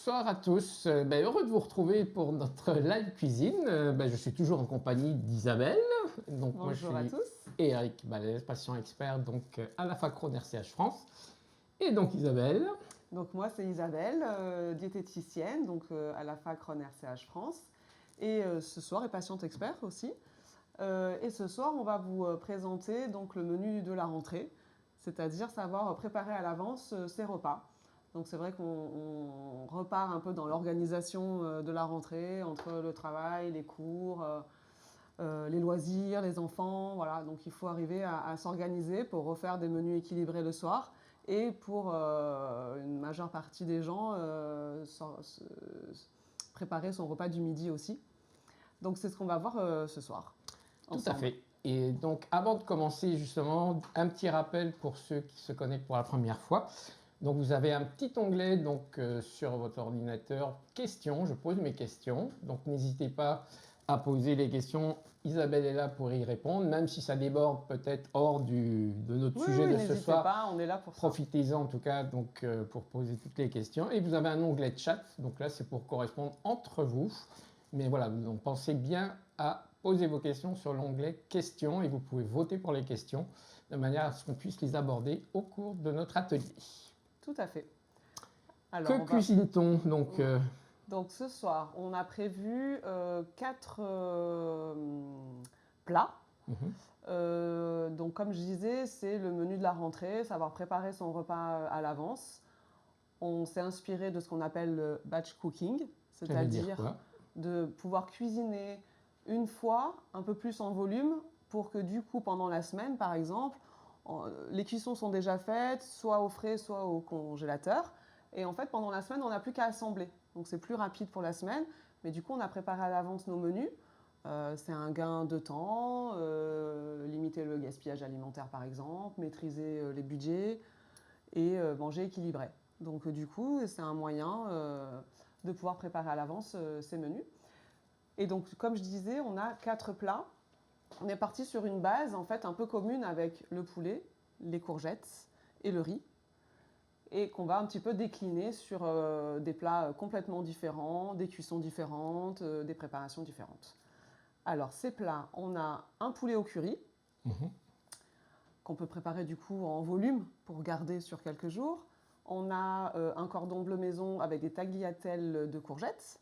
Bonsoir à tous. Heureux de vous retrouver pour notre live cuisine. Je suis toujours en compagnie d'Isabelle. Donc, moi, je Bonjour à suis tous. Eric, patient expert donc, à la FACRON RCH France. Et donc, Isabelle. Donc moi c'est Isabelle, diététicienne à la fac Ron RCH France. Et ce soir, et patiente expert aussi. Et ce soir, on va vous présenter donc, le menu de la rentrée, c'est-à-dire savoir préparer à l'avance ses repas. Donc c'est vrai qu'on repart un peu dans l'organisation de la rentrée, entre le travail, les cours, les loisirs, les enfants. Voilà. Donc il faut arriver à s'organiser pour refaire des menus équilibrés le soir et pour une majeure partie des gens préparer son repas du midi aussi. Donc c'est ce qu'on va voir ce soir. Tout à fait. Et donc, avant de commencer, justement, un petit rappel pour ceux qui se connectent pour la première fois. Donc, vous avez un petit onglet sur votre ordinateur, questions. Je pose mes questions. Donc, n'hésitez pas à poser les questions. Isabelle est là pour y répondre, même si ça déborde peut-être hors de notre sujet de ce soir. N'hésitez pas, on est là pour ça. Profitez-en en tout cas pour poser toutes les questions. Et vous avez un onglet de chat. Donc là, c'est pour correspondre entre vous. Mais voilà, donc pensez bien à poser vos questions sur l'onglet questions et vous pouvez voter pour les questions de manière à ce qu'on puisse les aborder au cours de notre atelier. Tout à fait. Alors, que cuisine-t-on donc ce soir, on a prévu 4 plats. Donc comme je disais, c'est le menu de la rentrée, savoir préparer son repas à l'avance. On s'est inspiré de ce qu'on appelle le batch cooking, c'est-à-dire de pouvoir cuisiner une fois, un peu plus en volume, pour que du coup, pendant la semaine, par exemple, les cuissons sont déjà faites, soit au frais, soit au congélateur. Et en fait, pendant la semaine, on n'a plus qu'à assembler. Donc c'est plus rapide pour la semaine, mais du coup, on a préparé à l'avance nos menus. C'est un gain de temps, limiter le gaspillage alimentaire par exemple, maîtriser les budgets et manger équilibré. Donc du coup, c'est un moyen de pouvoir préparer à l'avance ces menus. Et donc, comme je disais, on a 4 plats. On est parti sur une base en fait un peu commune avec le poulet, les courgettes et le riz, et qu'on va un petit peu décliner sur des plats complètement différents, des cuissons différentes, des préparations différentes. Alors, ces plats, on a un poulet au curry, qu'on peut préparer du coup en volume pour garder sur quelques jours. On a un cordon bleu maison avec des tagliatelles de courgettes.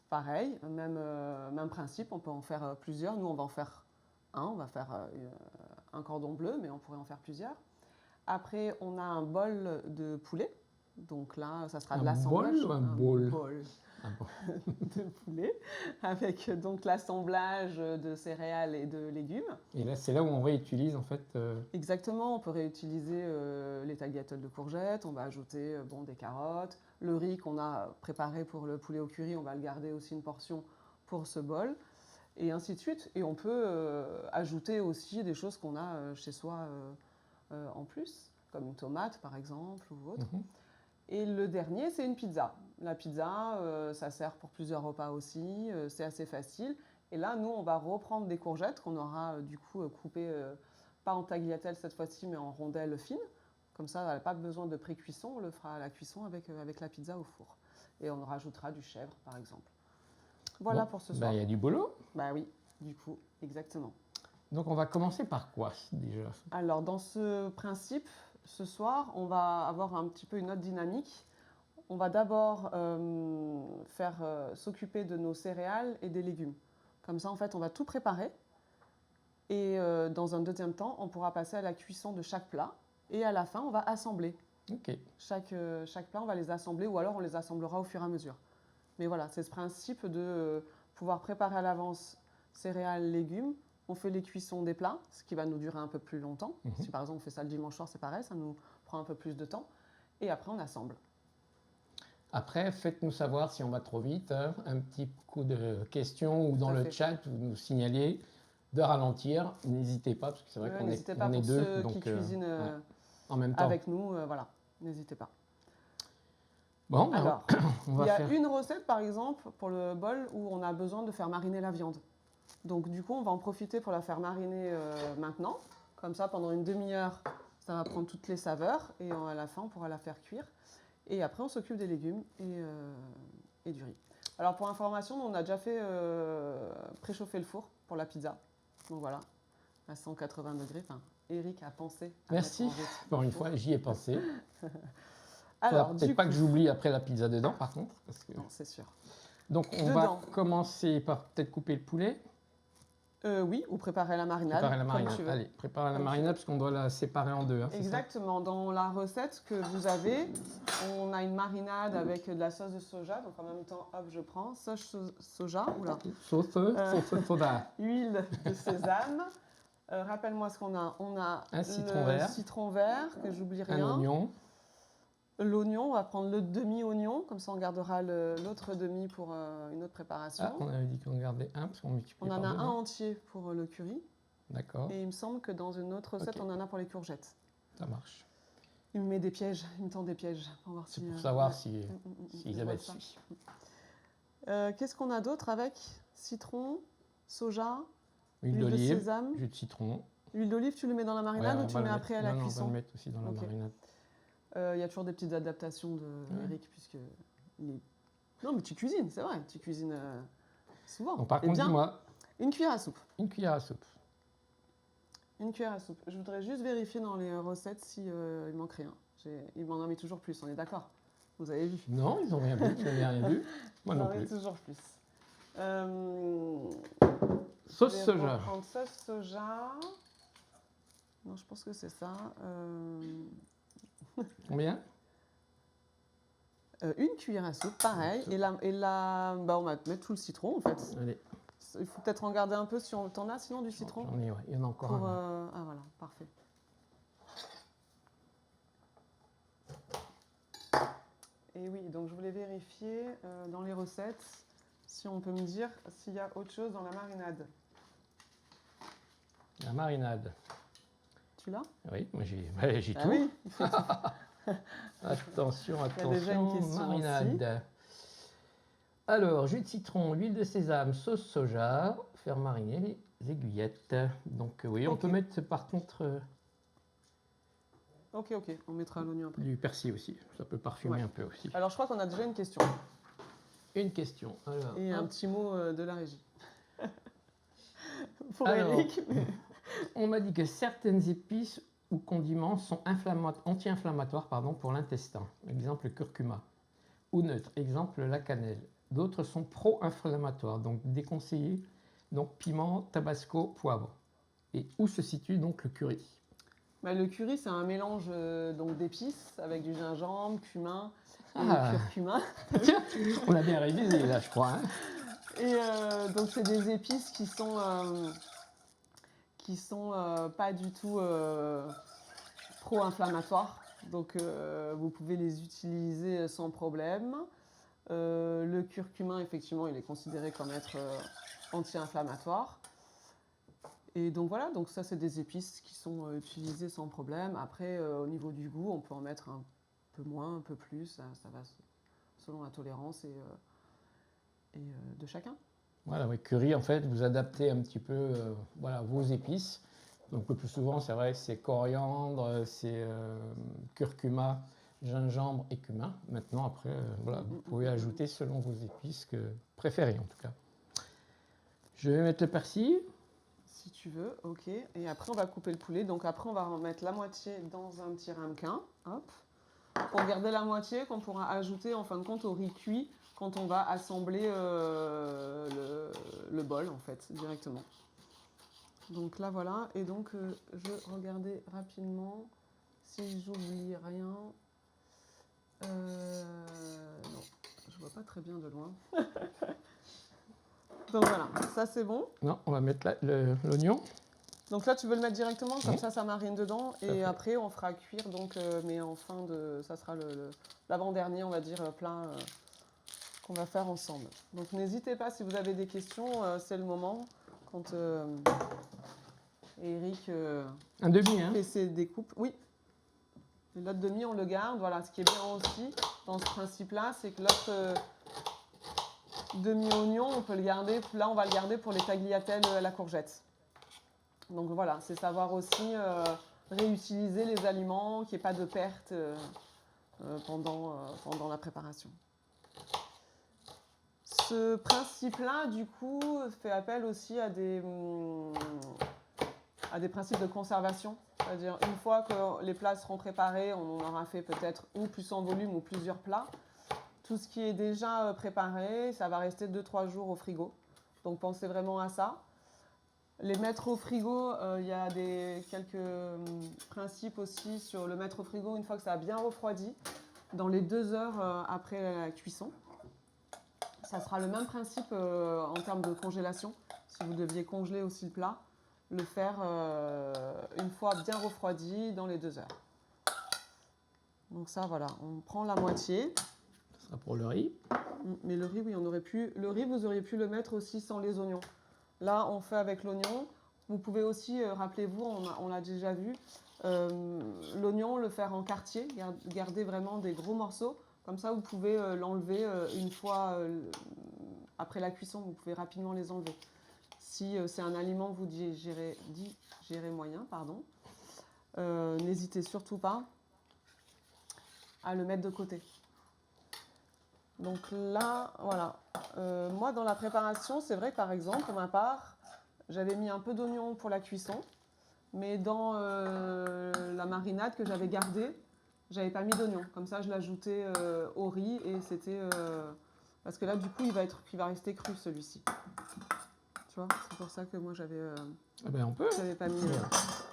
Pareil, même principe, on peut en faire plusieurs. Nous, on va en faire on va faire un cordon bleu, mais on pourrait en faire plusieurs. Après, on a un bol de poulet. Donc là, ça sera de l'assemblage. Un bol de poulet, avec donc l'assemblage de céréales et de légumes. Et là, c'est là où on réutilise en fait. Exactement, on peut réutiliser les tagliatelles de courgettes, on va ajouter des carottes, le riz qu'on a préparé pour le poulet au curry, on va le garder aussi une portion pour ce bol, et ainsi de suite. Et on peut ajouter aussi des choses qu'on a chez soi en plus, comme une tomate par exemple ou autre. Et le dernier, c'est une pizza. La pizza, ça sert pour plusieurs repas aussi, c'est assez facile. Et là, nous, on va reprendre des courgettes qu'on aura du coup coupées, pas en tagliatelle cette fois-ci, mais en rondelles fines. Comme ça, elle n'a pas besoin de pré-cuisson, on le fera à la cuisson avec la pizza au four. Et on rajoutera du chèvre, par exemple. Voilà pour ce soir. Il y a du boulot. Oui, du coup, exactement. Donc on va commencer par quoi déjà? Alors dans ce principe, ce soir, on va avoir un petit peu une autre dynamique. On va d'abord s'occuper de nos céréales et des légumes. Comme ça, en fait, on va tout préparer. Et dans un deuxième temps, on pourra passer à la cuisson de chaque plat. Et à la fin, on va assembler. Chaque plat, on va les assembler ou alors on les assemblera au fur et à mesure. Mais voilà, c'est ce principe de pouvoir préparer à l'avance céréales, légumes. On fait les cuissons des plats, ce qui va nous durer un peu plus longtemps. Si par exemple on fait ça le dimanche soir, c'est pareil, ça nous prend un peu plus de temps. Et après, on assemble. Après, faites-nous savoir si on va trop vite. Un petit coup de questions ou dans le chat, vous nous signalez de ralentir. N'hésitez pas, parce que c'est vrai qu'on est, on est deux. Ceux qui cuisinent en même temps avec nous, voilà, n'hésitez pas. Bon, alors, il y a une recette par exemple pour le bol où on a besoin de faire mariner la viande. Donc du coup, on va en profiter pour la faire mariner maintenant. Comme ça, pendant une demi-heure, ça va prendre toutes les saveurs et à la fin, on pourra la faire cuire. Et après, on s'occupe des légumes et du riz. Alors, pour information, on a déjà fait préchauffer le four pour la pizza. Donc voilà, à 180 degrés. Enfin, Eric a pensé à Merci. mettre en route Encore le une four. fois, j'y ai pensé. Alors, Peut-être du pas coup, que j'oublie après la pizza dedans, par contre. Parce que... non, c'est sûr. Donc, on Dedans. va commencer par peut-être couper le poulet. Oui, ou préparer la marinade. Préparer la comme marinade. tu veux. Allez, préparer la Comme tu marinade veux. parce qu'on doit la séparer en deux. Hein, c'est ça? Exactement. Dans la recette que vous avez, on a une marinade avec de la sauce de soja. Donc en même temps, hop, je prends sauce soja. Oula. Sauce soda. Huile de sésame. Rappelle-moi ce qu'on a. On a Un citron le vert. citron vert, que j'oublie Un rien. oignon. L'oignon, on va prendre le demi-oignon. Comme ça, on gardera l'autre demi pour une autre préparation. Ah, on avait dit qu'on gardait un parce qu'on multiplie On par en a deux, un non? entier pour le curry. D'accord, Et il me semble que dans une autre recette, Ok. on en a pour les courgettes. ça marche. Il me met des pièges, il me tend des pièges. Pour voir C'est si, pour savoir ouais. si Je Isabelle vois ça. suit. Qu'est-ce qu'on a d'autre avec citron, soja, Huile huile de d'olive, sésame. jus de citron. L'huile d'olive, tu le mets dans la marinade Ouais, ou on tu va le le mets mettre- après à la non, non, cuisson? on va le mettre aussi dans Ok. la marinade. Il y a toujours des petites adaptations de Ouais. Eric, puisque il est... Non, mais tu cuisines, c'est vrai, tu cuisines souvent. Donc, par Et contre, bien, dis-moi, une cuillère à soupe. une cuillère à soupe. Une cuillère à soupe. Je voudrais juste vérifier dans les recettes si il manque rien. Il m'en a mis toujours plus, on est d'accord? Vous avez vu? Non, ils n'ont rien vu, je n'ai rien vu. Moi Il non en met plus. toujours plus. Sauce Je vais soja. reprendre sauce soja. Non, je pense que c'est ça. Combien? Une cuillère à soupe, pareil. Et bah, on va mettre tout le citron, en fait. Allez, Il faut peut-être en garder un peu si on t'en a, sinon du citron. j'en ai, ouais. Il y en a encore Pour, un. Ah voilà, parfait. Et oui, donc je voulais vérifier dans les recettes si on peut me dire s'il y a autre chose dans la marinade. La marinade. Tu l'as? Oui, moi j'ai Ah tout. oui, il fait tout. Attention, Il y a déjà une attention, question marinade. Alors, jus de citron, huile de sésame, sauce soja, faire mariner les aiguillettes. Donc oui, on Ok. peut mettre par contre Ok, on mettra l'oignon après. du persil aussi. Ça peut parfumer Ouais. un peu aussi. Alors je crois qu'on a déjà une question Une question. Alors, et un hop. petit mot de la régie. Pour Alors, Eric. mais- On m'a dit que certaines épices ou condiments sont anti-inflammatoires pour l'intestin. Exemple, le curcuma. Ou neutre. Exemple, la cannelle. D'autres sont pro-inflammatoires, donc déconseillés. Donc piment, tabasco, poivre. Et où se situe donc le curry? Bah, le curry, c'est un mélange donc d'épices avec du gingembre, cumin et Ah. curcuma. Tiens, on a bien révisé là, je crois. Hein. Et donc c'est des épices qui sont pas du tout pro-inflammatoires. Donc vous pouvez les utiliser sans problème. Le curcumin, effectivement, il est considéré comme être anti-inflammatoire. Et donc voilà, donc ça c'est des épices qui sont utilisées sans problème. Après, au niveau du goût, on peut en mettre un peu moins, un peu plus, ça va selon la tolérance de chacun. Voilà, oui, curry, en fait, vous adaptez un petit peu voilà, vos épices. Donc le plus souvent, c'est vrai, c'est coriandre, c'est curcuma, gingembre et cumin. Maintenant, après, voilà, vous pouvez ajouter selon vos épices que préférez en tout cas. Je vais mettre le persil. Si tu veux, ok. Et après, on va couper le poulet. Donc après, on va en mettre la moitié dans un petit ramequin. Hop. Pour garder la moitié qu'on pourra ajouter en fin de compte au riz cuit quand on va assembler le bol, en fait, directement. Donc là, voilà. Et donc, je regardais rapidement si j'oublie rien. Non, je vois pas très bien de loin. Donc voilà, ça c'est bon. Non, on va mettre l'oignon. Donc là, tu veux le mettre directement, comme Oui. ça marine dedans. à Et fait. après, on fera cuire, donc, mais en fin de... Ça sera l'avant-dernier, on va dire, plat qu'on va faire ensemble. Donc n'hésitez pas, si vous avez des questions, c'est le moment. Quand Eric Un demi, hein? fait ses découpes. Oui, et l'autre demi, on le garde. Voilà, ce qui est bien aussi dans ce principe-là, c'est que l'autre demi-oignon, on peut le garder. Là, on va le garder pour les tagliatelles à la courgette. Donc voilà, c'est savoir aussi réutiliser les aliments, qu'il n'y ait pas de perte pendant la préparation. Ce principe-là, du coup, fait appel aussi à des principes de conservation. C'est-à-dire, une fois que les plats seront préparés, on en aura fait peut-être ou plus en volume ou plusieurs plats. Tout ce qui est déjà préparé, ça va rester 2-3 jours au frigo. Donc pensez vraiment à ça. Les mettre au frigo, il y a quelques principes aussi sur le mettre au frigo une fois que ça a bien refroidi, dans les 2 heures après la cuisson. Ça sera le même principe en termes de congélation. Si vous deviez congeler aussi le plat, le faire une fois bien refroidi dans les 2 heures. Donc ça, voilà, on prend la moitié. Ce sera pour le riz. Mais le riz, oui, on aurait pu. Le riz, vous auriez pu le mettre aussi sans les oignons. Là, on fait avec l'oignon. Vous pouvez aussi, rappelez-vous, on l'a déjà vu, l'oignon, le faire en quartier, garder vraiment des gros morceaux. Comme ça, vous pouvez l'enlever une fois après la cuisson, vous pouvez rapidement les enlever. Si c'est un aliment que vous digérez moyen, pardon, n'hésitez surtout pas à le mettre de côté. Donc là, voilà. Moi, dans la préparation, c'est vrai que par exemple, pour ma part, j'avais mis un peu d'oignon pour la cuisson, mais dans la marinade que j'avais gardée, j'avais pas mis d'oignon. Comme ça, je l'ajoutais au riz et c'était... parce que là, du coup, il va rester cru, celui-ci. Tu vois, c'est pour ça que moi, j'avais on peut. j'avais pas mis...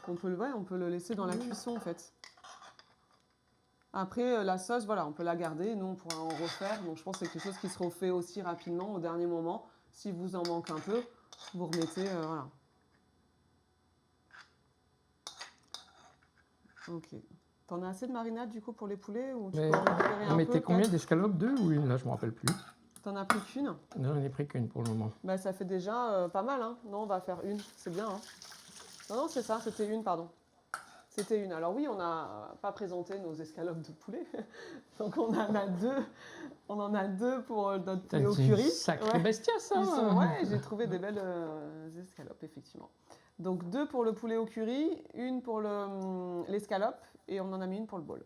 on peut le laisser dans la cuisson, en fait. Après, la sauce, voilà, on peut la garder. Nous, on pourra en refaire. Donc, je pense que c'est quelque chose qui se refait aussi rapidement au dernier moment. Si vous en manque un peu, vous remettez, voilà. Ok. T'en as assez de marinade, du coup, pour les poulets ou tu peux en récupérer un peu? On mettait combien d'escalopes? 2 ou 1? Là, je me rappelle plus. T'en as pris qu'une? Non, j'en ai pris qu'une pour le moment. Bah, ça fait déjà pas mal, hein. Non, on va faire une. C'est bien, hein. Non, c'est ça. C'était une, pardon. C'était une. Alors oui, on n'a pas présenté nos escalopes de poulet. Donc on en a deux. On en a 2 pour notre poulet au curry. C'est une sacrée bestia, ça. Ouais, j'ai trouvé des belles escalopes, effectivement. Donc 2 pour le poulet au curry, une pour l'escalope et on en a mis une pour le bol.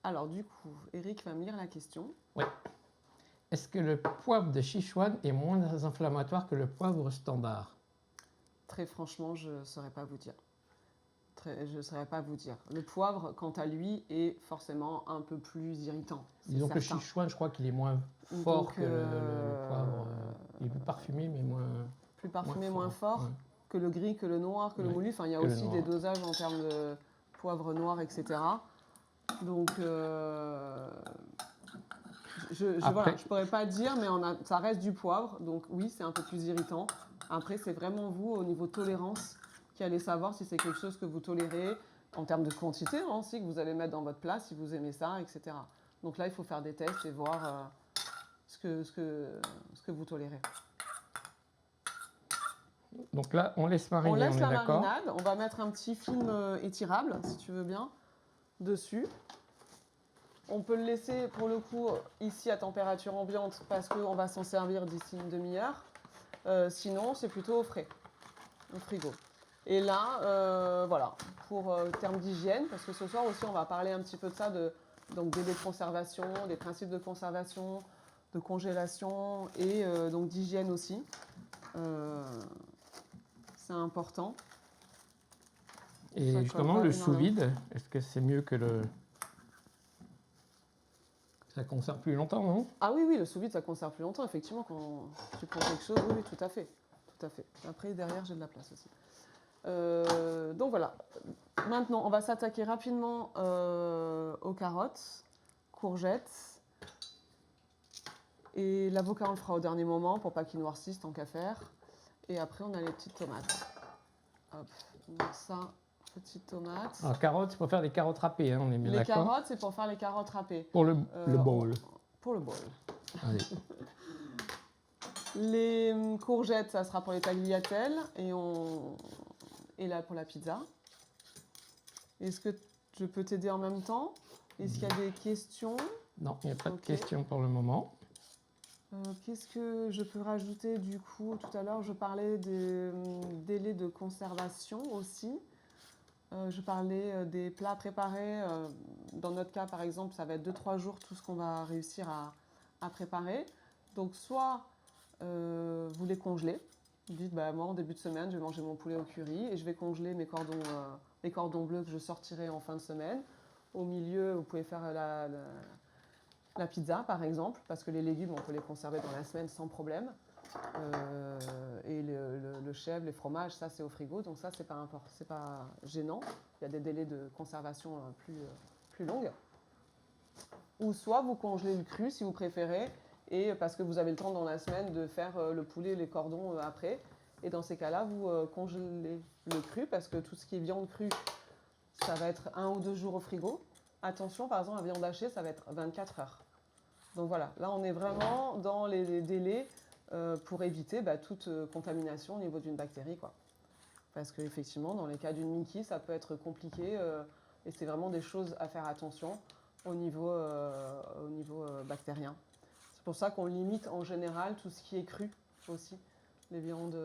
Alors du coup, Eric va me lire la question. Oui. Est-ce que le poivre de Sichuan est moins inflammatoire que le poivre standard? Très franchement, je ne saurais pas vous dire. Je ne saurais pas vous dire. Le poivre, quant à lui, est forcément un peu plus irritant. Disons que le Sichuan, je crois qu'il est moins fort que le poivre. Il est plus parfumé, mais moins... Plus parfumé, moins fort. Ouais. Que le gris, que le noir, que le moulu. Enfin, il y a aussi des dosages en termes de poivre noir, etc. Donc, je ne pourrais pas dire, mais ça reste du poivre. Donc oui, c'est un peu plus irritant. Après, c'est vraiment vous, au niveau tolérance, qui allez savoir si c'est quelque chose que vous tolérez, en termes de quantité aussi, que vous allez mettre dans votre plat, si vous aimez ça, etc. Donc là, il faut faire des tests et voir ce que vous tolérez. Donc là, on laisse mariner, on laisse la marinade. On va mettre un petit film étirable, si tu veux bien, dessus. On peut le laisser, pour le coup, ici à température ambiante, parce qu'on va s'en servir d'ici une demi-heure. Sinon, c'est plutôt au frais, au frigo. Et là, voilà, pour termes d'hygiène, parce que ce soir aussi, on va parler un petit peu de ça, donc délai de conservation, des principes de conservation, de congélation et donc d'hygiène aussi. C'est important. Et justement, le sous-vide, est-ce que c'est mieux que le... Ça conserve plus longtemps, non? Ah oui, le sous-vide, ça conserve plus longtemps, effectivement, quand tu prends quelque chose. Oui, tout à fait. Tout à fait. Après, derrière, j'ai de la place aussi. Donc voilà. Maintenant, on va s'attaquer rapidement aux carottes, courgettes. Et l'avocat, on le fera au dernier moment pour pas qu'il noircisse, tant qu'à faire. Et après, on a les petites tomates. Hop, donc ça, petites tomates. Alors, carottes, c'est pour faire des carottes râpées, hein, on est bien d'accord. Les carottes, c'est pour faire les carottes râpées. Pour le bowl. Pour le bowl. Allez. Les courgettes, ça sera pour les tagliatelles et là pour la pizza. Est-ce que je peux t'aider en même temps? Est-ce qu'il y a des questions? Non, il n'y a pas de questions pour le moment. Qu'est-ce que je peux rajouter du coup? Tout à l'heure, je parlais des délais de conservation aussi. Je parlais des plats préparés. Dans notre cas, par exemple, ça va être 2-3 jours tout ce qu'on va réussir à préparer. Donc, soit vous les congelez. Vous dites, bah, moi, en début de semaine, je vais manger mon poulet au curry et je vais congeler les cordons bleus que je sortirai en fin de semaine. Au milieu, vous pouvez faire la pizza, par exemple, parce que les légumes, on peut les conserver dans la semaine sans problème. Et le chèvre, les fromages, ça c'est au frigo, donc ça c'est pas gênant. Il y a des délais de conservation plus longs. Ou soit vous congelez le cru si vous préférez, et parce que vous avez le temps dans la semaine de faire le poulet et les cordons après. Et dans ces cas-là, vous congelez le cru, parce que tout ce qui est viande crue, ça va être 1 ou 2 jours au frigo. Attention, par exemple, la viande hachée, ça va être 24 heures. Donc voilà, là on est vraiment dans les délais pour éviter toute contamination au niveau d'une bactérie, quoi. Parce qu'effectivement, dans les cas d'une Mickey, ça peut être compliqué et c'est vraiment des choses à faire attention au niveau bactérien. C'est pour ça qu'on limite en général tout ce qui est cru aussi. Les viandes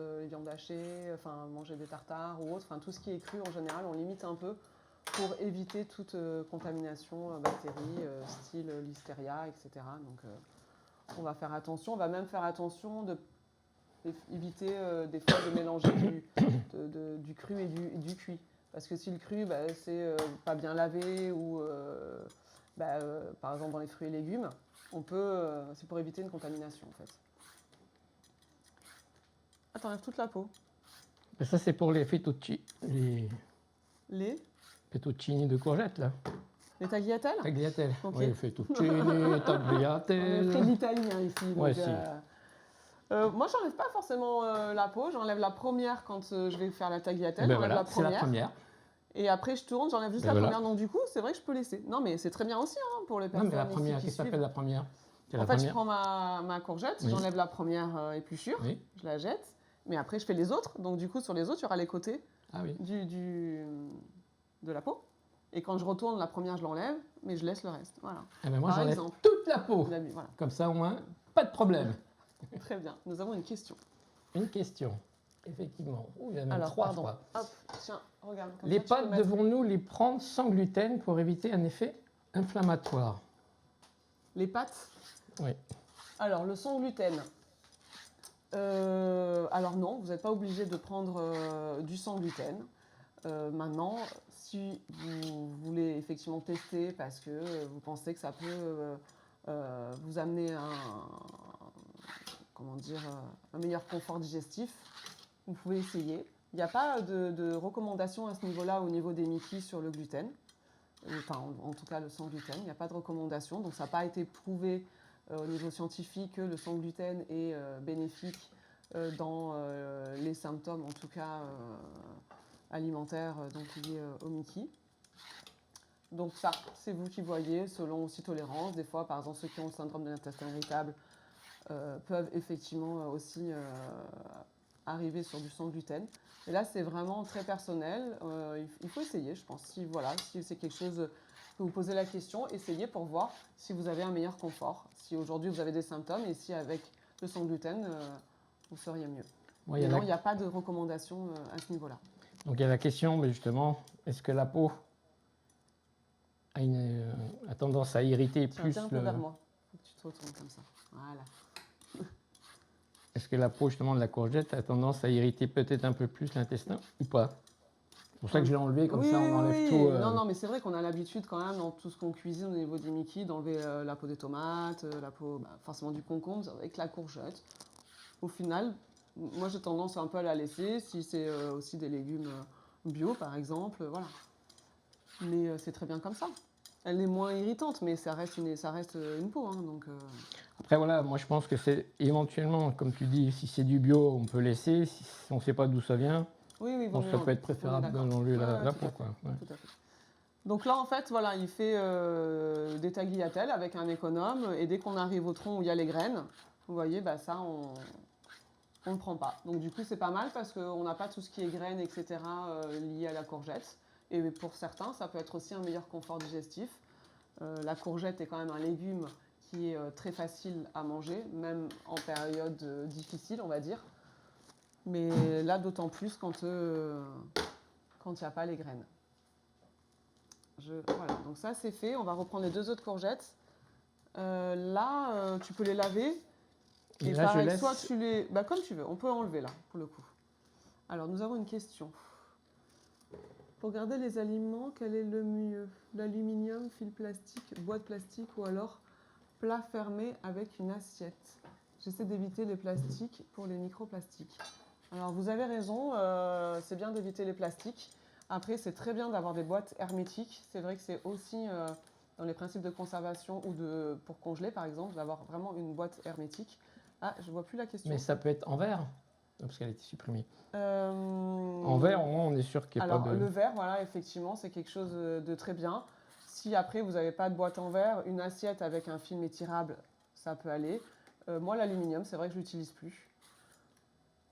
hachées, enfin manger des tartares ou autre, enfin tout ce qui est cru en général, on limite un peu pour éviter toute contamination bactérie, style listeria, etc. Donc on va faire attention, on va même faire attention éviter des fois de mélanger du cru et du cuit. Parce que si le cru, c'est pas bien lavé ou par exemple dans les fruits et légumes, c'est pour éviter une contamination en fait. Ah, t'enlèves toute la peau. Ça c'est pour les fettuccini. Les Fettuccini de courgettes là. Les tagliatelles. Tagliatelle. Okay. Oui, fettuccini, tagliatelle. On est très italien ici. Ouais, donc, moi, j'enlève pas forcément la peau. J'enlève la première quand je vais faire la tagliatelle. Ben voilà, c'est la première. Et après, je tourne, j'enlève juste la première. Donc, du coup, c'est vrai que je peux laisser. Non, mais c'est très bien aussi pour les personnes. Non, mais la première, qu'est-ce que ça fait la première? En fait, je prends ma courgette, oui. J'enlève la première épluchure, oui. Je la jette. Mais après, je fais les autres. Donc, du coup, sur les autres, il y aura les côtés de la peau. Et quand je retourne, la première, je l'enlève, mais je laisse le reste. Voilà. Eh ben moi, j'enlève toute la peau. Voilà. Comme ça, au moins, pas de problème. Très bien. Nous avons une question. Une question, effectivement. Oh, il y en a même 3, je crois. Hop, tiens, regarde. Les pâtes, devons-nous les prendre sans gluten pour éviter un effet inflammatoire? Les pâtes? Oui. Alors, le sans gluten. Alors non, vous n'êtes pas obligé de prendre du sans gluten. Maintenant, si vous voulez effectivement tester parce que vous pensez que ça peut vous amener un meilleur confort digestif, vous pouvez essayer. Il n'y a pas de recommandation à ce niveau-là au niveau des Mickey sur le gluten. Enfin, en tout cas, le sans gluten, il n'y a pas de recommandation. Donc, ça n'a pas été prouvé au niveau scientifique que le sans gluten est bénéfique dans les symptômes, en tout cas alimentaires, donc liés au Mickey. Donc ça, c'est vous qui voyez, selon aussi tolérance. Des fois, par exemple, ceux qui ont le syndrome de l'intestin irritable peuvent effectivement aussi arriver sur du sans gluten. Et là, c'est vraiment très personnel. Il faut essayer, je pense. Si c'est quelque chose que vous posez la question, essayez pour voir si vous avez un meilleur confort. Si aujourd'hui vous avez des symptômes et si avec le sans gluten, vous seriez mieux. Ouais, non, il n'y a pas de recommandation à ce niveau-là. Donc il y a la question, mais justement, est-ce que la peau a tendance à irriter plus Tiens un peu vers moi. Faut que tu te retournes comme ça. Voilà. Est-ce que la peau justement de la courgette a tendance à irriter peut-être un peu plus l'intestin ou pas? C'est pour ça que je l'ai enlevé, comme ça on enlève tout. Non, mais c'est vrai qu'on a l'habitude quand même dans tout ce qu'on cuisine au niveau des Mickey d'enlever la peau des tomates, la peau forcément du concombre avec la courgette. Au final, moi j'ai tendance un peu à la laisser si c'est aussi des légumes bio par exemple, voilà. Mais c'est très bien comme ça. Elle est moins irritante, mais ça reste une peau. Hein, donc, Après, voilà, moi je pense que c'est éventuellement, comme tu dis, si c'est du bio, on peut laisser. Si on ne sait pas d'où ça vient, ça peut être préférable d'enlever la peau. Quoi. Ouais. Tout à fait. Donc là, en fait, voilà, il fait des tagliatelles avec un économe. Et dès qu'on arrive au tronc où il y a les graines, vous voyez, ça, on ne prend pas. Donc du coup, c'est pas mal parce qu'on n'a pas tout ce qui est graines, etc., lié à la courgette. Et pour certains, ça peut être aussi un meilleur confort digestif. La courgette est quand même un légume qui est très facile à manger, même en période difficile, on va dire. Mais là, d'autant plus quand il n'y a pas les graines. Voilà, donc ça c'est fait. On va reprendre les 2 autres courgettes. Là, tu peux les laver. Et Et là, pareil, je laisse... soit tu les... Bah, comme tu veux, on peut enlever là, pour le coup. Alors, nous avons une question. Pour garder les aliments, quel est le mieux? L'aluminium, fil plastique, boîte plastique ou alors plat fermé avec une assiette? J'essaie d'éviter les plastiques pour les microplastiques. Alors, vous avez raison, c'est bien d'éviter les plastiques. Après, c'est très bien d'avoir des boîtes hermétiques. C'est vrai que c'est aussi dans les principes de conservation ou pour congeler, par exemple, d'avoir vraiment une boîte hermétique. Ah, je vois plus la question. Mais ça peut être en verre, parce qu'elle a été supprimée. En En verre, au moins, on est sûr qu'il n'y a pas Alors, de... le verre, voilà, effectivement, c'est quelque chose de très bien. Si après, vous n'avez pas de boîte en verre, une assiette avec un film étirable, ça peut aller. Moi, l'aluminium, c'est vrai que je l'utilise plus.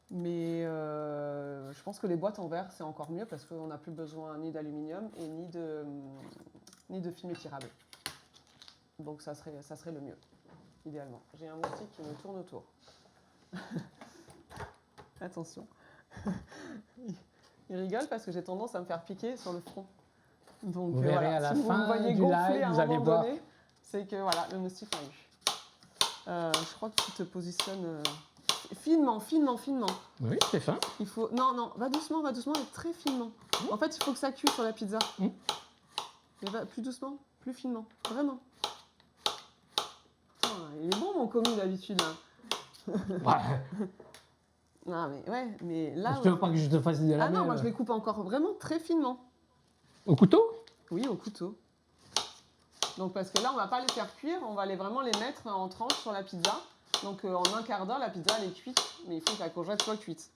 Mais je pense que les boîtes en verre, c'est encore mieux parce qu'on n'a plus besoin ni d'aluminium et ni de film étirable. Donc, ça serait le mieux, idéalement. J'ai un moustique qui me tourne autour. Attention. Il rigole parce que j'ai tendance à me faire piquer sur le front. Donc Vous verrez voilà, à la si vous me fin voyez du gonfler live, à vous un allez moment voir. donné, c'est que voilà, le moustique m'a eu. Je crois que tu te positionnes finement. Oui, c'est fin. Il faut... Non, va doucement, et très finement. En fait, il faut que ça cuise sur la pizza. Mais va plus doucement, plus finement, vraiment. Putain, il est bon mon commis d'habitude. Hein. Ouais. Non mais ouais, mais là... Je ne veux pas que je te fasse de la Ah non, même. moi je les coupe encore vraiment très finement. Au couteau? Oui, au couteau. Donc parce que là, on va pas les faire cuire, on va vraiment les mettre en tranches sur la pizza. Donc en un quart d'heure, la pizza elle est cuite, mais il faut que la courgette soit cuite.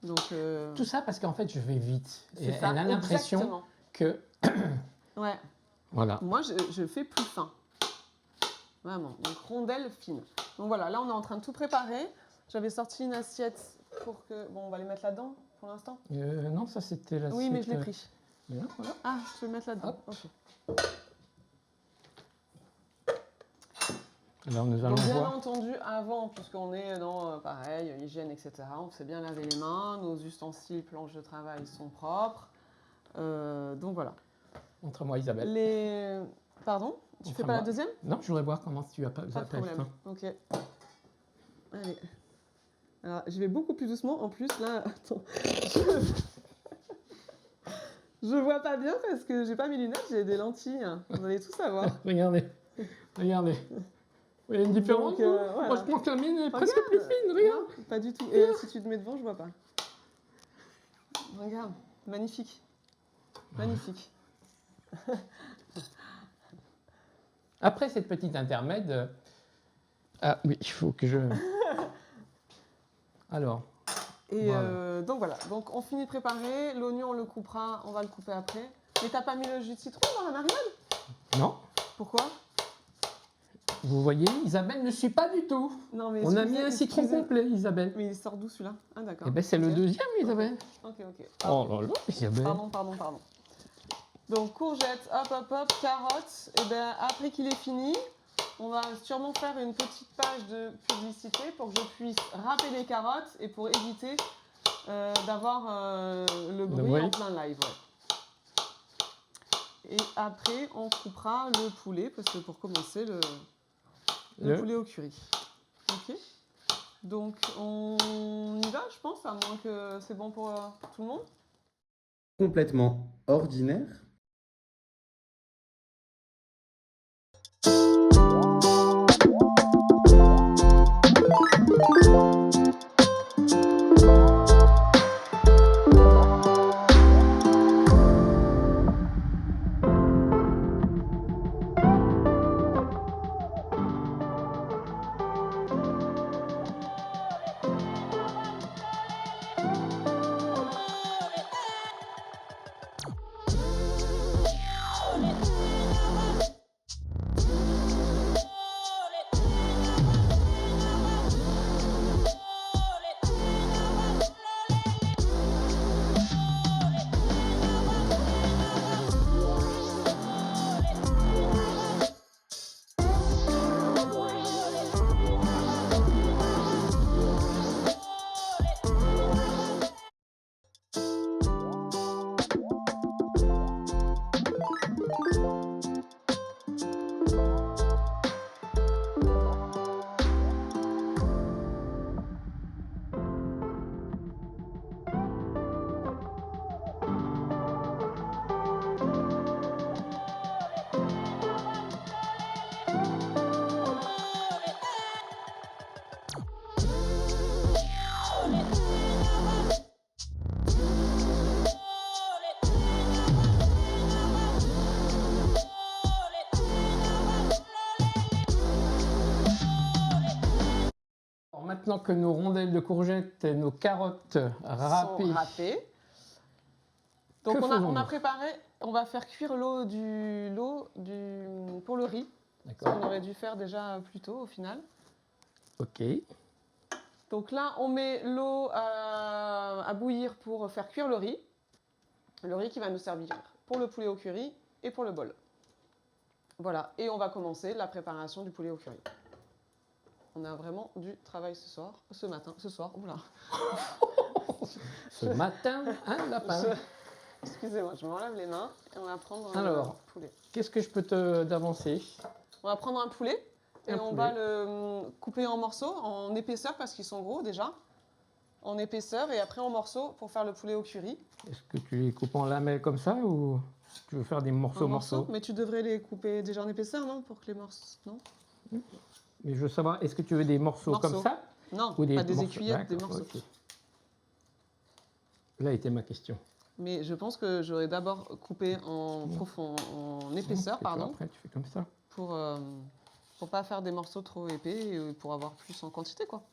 Donc Tout ça parce qu'en fait, je vais vite. Et c'est ça, elle a l'impression exactement. que... Ouais. Voilà. Moi, je fais plus fin. Vraiment, donc rondelle fine. Donc voilà, là on est en train de tout préparer. J'avais sorti une assiette pour que... Bon, on va les mettre là-dedans pour l'instant. Non, ça c'était la... Oui, mais je l'ai pris. Là, voilà. Ah, je vais le mettre là-dedans. Ok. Alors nous allons Donc, bien voir. entendu, avant, puisqu'on est dans, pareil, hygiène, etc., on s'est bien lavé les mains, nos ustensiles, planches de travail sont propres. Donc voilà. Montre-moi Isabelle. Pardon? Tu fais pas Montre-moi. la deuxième? Non, je voudrais voir comment tu as pas... Pas de problème. Ok. Allez. Alors, je vais beaucoup plus doucement. En plus, là, attends. Je vois pas bien parce que j'ai pas mes lunettes, j'ai des lentilles. Vous allez tout savoir. Regardez. Regardez. Vous voyez une différence? Donc, voilà. Moi, je pense que la mienne est presque Regarde. plus fine, regarde. Non, pas du tout. Et si tu te mets devant, je vois pas. Regarde. Magnifique. Magnifique. Après cette petite intermède... Ah oui, il faut que je... Alors... Et voilà. donc voilà, donc on finit de préparer, l'oignon on le coupera, on va le couper après. Mais t'as pas mis le jus de citron dans la marinade? Non, Pourquoi? vous voyez, Isabelle ne suit pas du tout. Non, mais On a mis un citron complet, Isabelle. Mais il sort d'où celui-là? Ah d'accord. Eh ben c'est Ok. le deuxième, Isabelle. Ok. Oh là là, Isabelle. Pardon. Donc courgettes, hop, carottes. Et ben après qu'il est fini, on va sûrement faire une petite page de publicité pour que je puisse râper les carottes et pour éviter d'avoir le bruit en plein live. Ouais. Et après, on coupera le poulet, parce que pour commencer, le poulet au curry. Ok. Donc, on y va, je pense, à moins que c'est bon pour tout le monde. Complètement ordinaire. maintenant que nos rondelles de courgettes et nos carottes râpées, sont râpées. Donc Que on a faisons-nous? préparé, on va faire cuire pour le riz. Ce qu'on d'accord. aurait dû faire déjà plus tôt au final. Ok. Donc là, on met l'eau à bouillir pour faire cuire le riz. Le riz qui va nous servir pour le poulet au curry et pour le bol. Voilà, et on va commencer la préparation du poulet au curry. On a vraiment du travail ce soir, oula. Ce matin, un lapin. Excusez-moi, je m'enlève les mains et on va prendre Alors. un poulet. Qu'est-ce que je peux d'avancer? On va prendre un poulet et Un on poulet. va le couper en morceaux, en épaisseur parce qu'ils sont gros déjà. En épaisseur et après en morceaux pour faire le poulet au curry. Est-ce que tu les coupes en lamelles comme ça ou tu veux faire des morceaux? Mais tu devrais les couper déjà en épaisseur, non? Pour que les morceaux. Non? Mais je veux savoir, est-ce que tu veux des morceaux comme ça Non, ou pas des morceaux? écuyettes, des D'accord, morceaux. ok. Là était ma question. Mais je pense que j'aurais d'abord coupé en épaisseur, Et puis pardon, après, tu fais comme ça. pour pas faire des morceaux trop épais et pour avoir plus en quantité, quoi.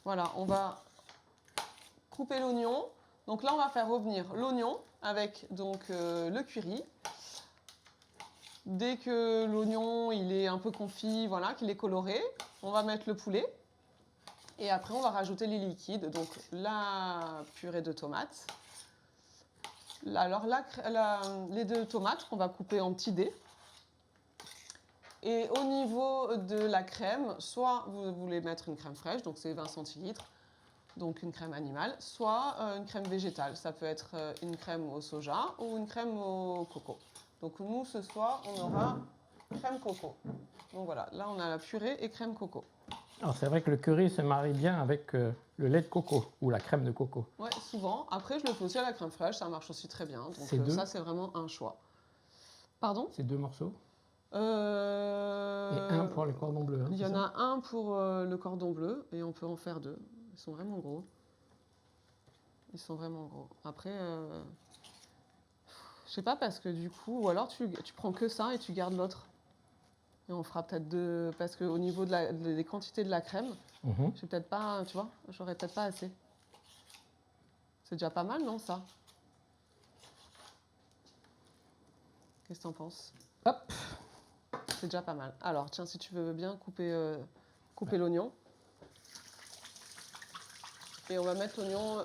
Voilà, on va couper l'oignon. Donc là, on va faire revenir l'oignon avec donc le curry. Dès que l'oignon il est un peu confit, voilà, qu'il est coloré, on va mettre le poulet. Et après, on va rajouter les liquides, donc la purée de tomates. Alors les 2 tomates qu'on va couper en petits dés. Et au niveau de la crème, soit vous voulez mettre une crème fraîche, donc c'est 20 centilitres, donc une crème animale, soit une crème végétale. Ça peut être une crème au soja ou une crème au coco. Donc nous, ce soir, on aura crème coco. Donc voilà, là on a la purée et crème coco. Alors c'est vrai que le curry se marie bien avec le lait de coco ou la crème de coco. Ouais, souvent. Après, je le fais aussi à la crème fraîche, ça marche aussi très bien. Donc C'est ça, c'est vraiment un choix. Pardon? C'est 2 morceaux et Et un pour les cordons bleus. Hein, il y c'est en ça a un pour le cordon bleu et on peut en faire 2. Ils sont vraiment gros. Ils sont vraiment gros. Après, je sais pas parce que du coup, ou alors tu prends que ça et tu gardes l'autre. Et on fera peut-être 2, parce qu'au niveau des quantités de la crème, Mhm. je sais peut-être pas, tu vois, j'aurais peut-être pas assez. C'est déjà pas mal, non, ça? Qu'est-ce que t'en penses? Hop. C'est déjà pas mal. Alors, tiens, si tu veux bien couper l'oignon. Et on va mettre l'oignon...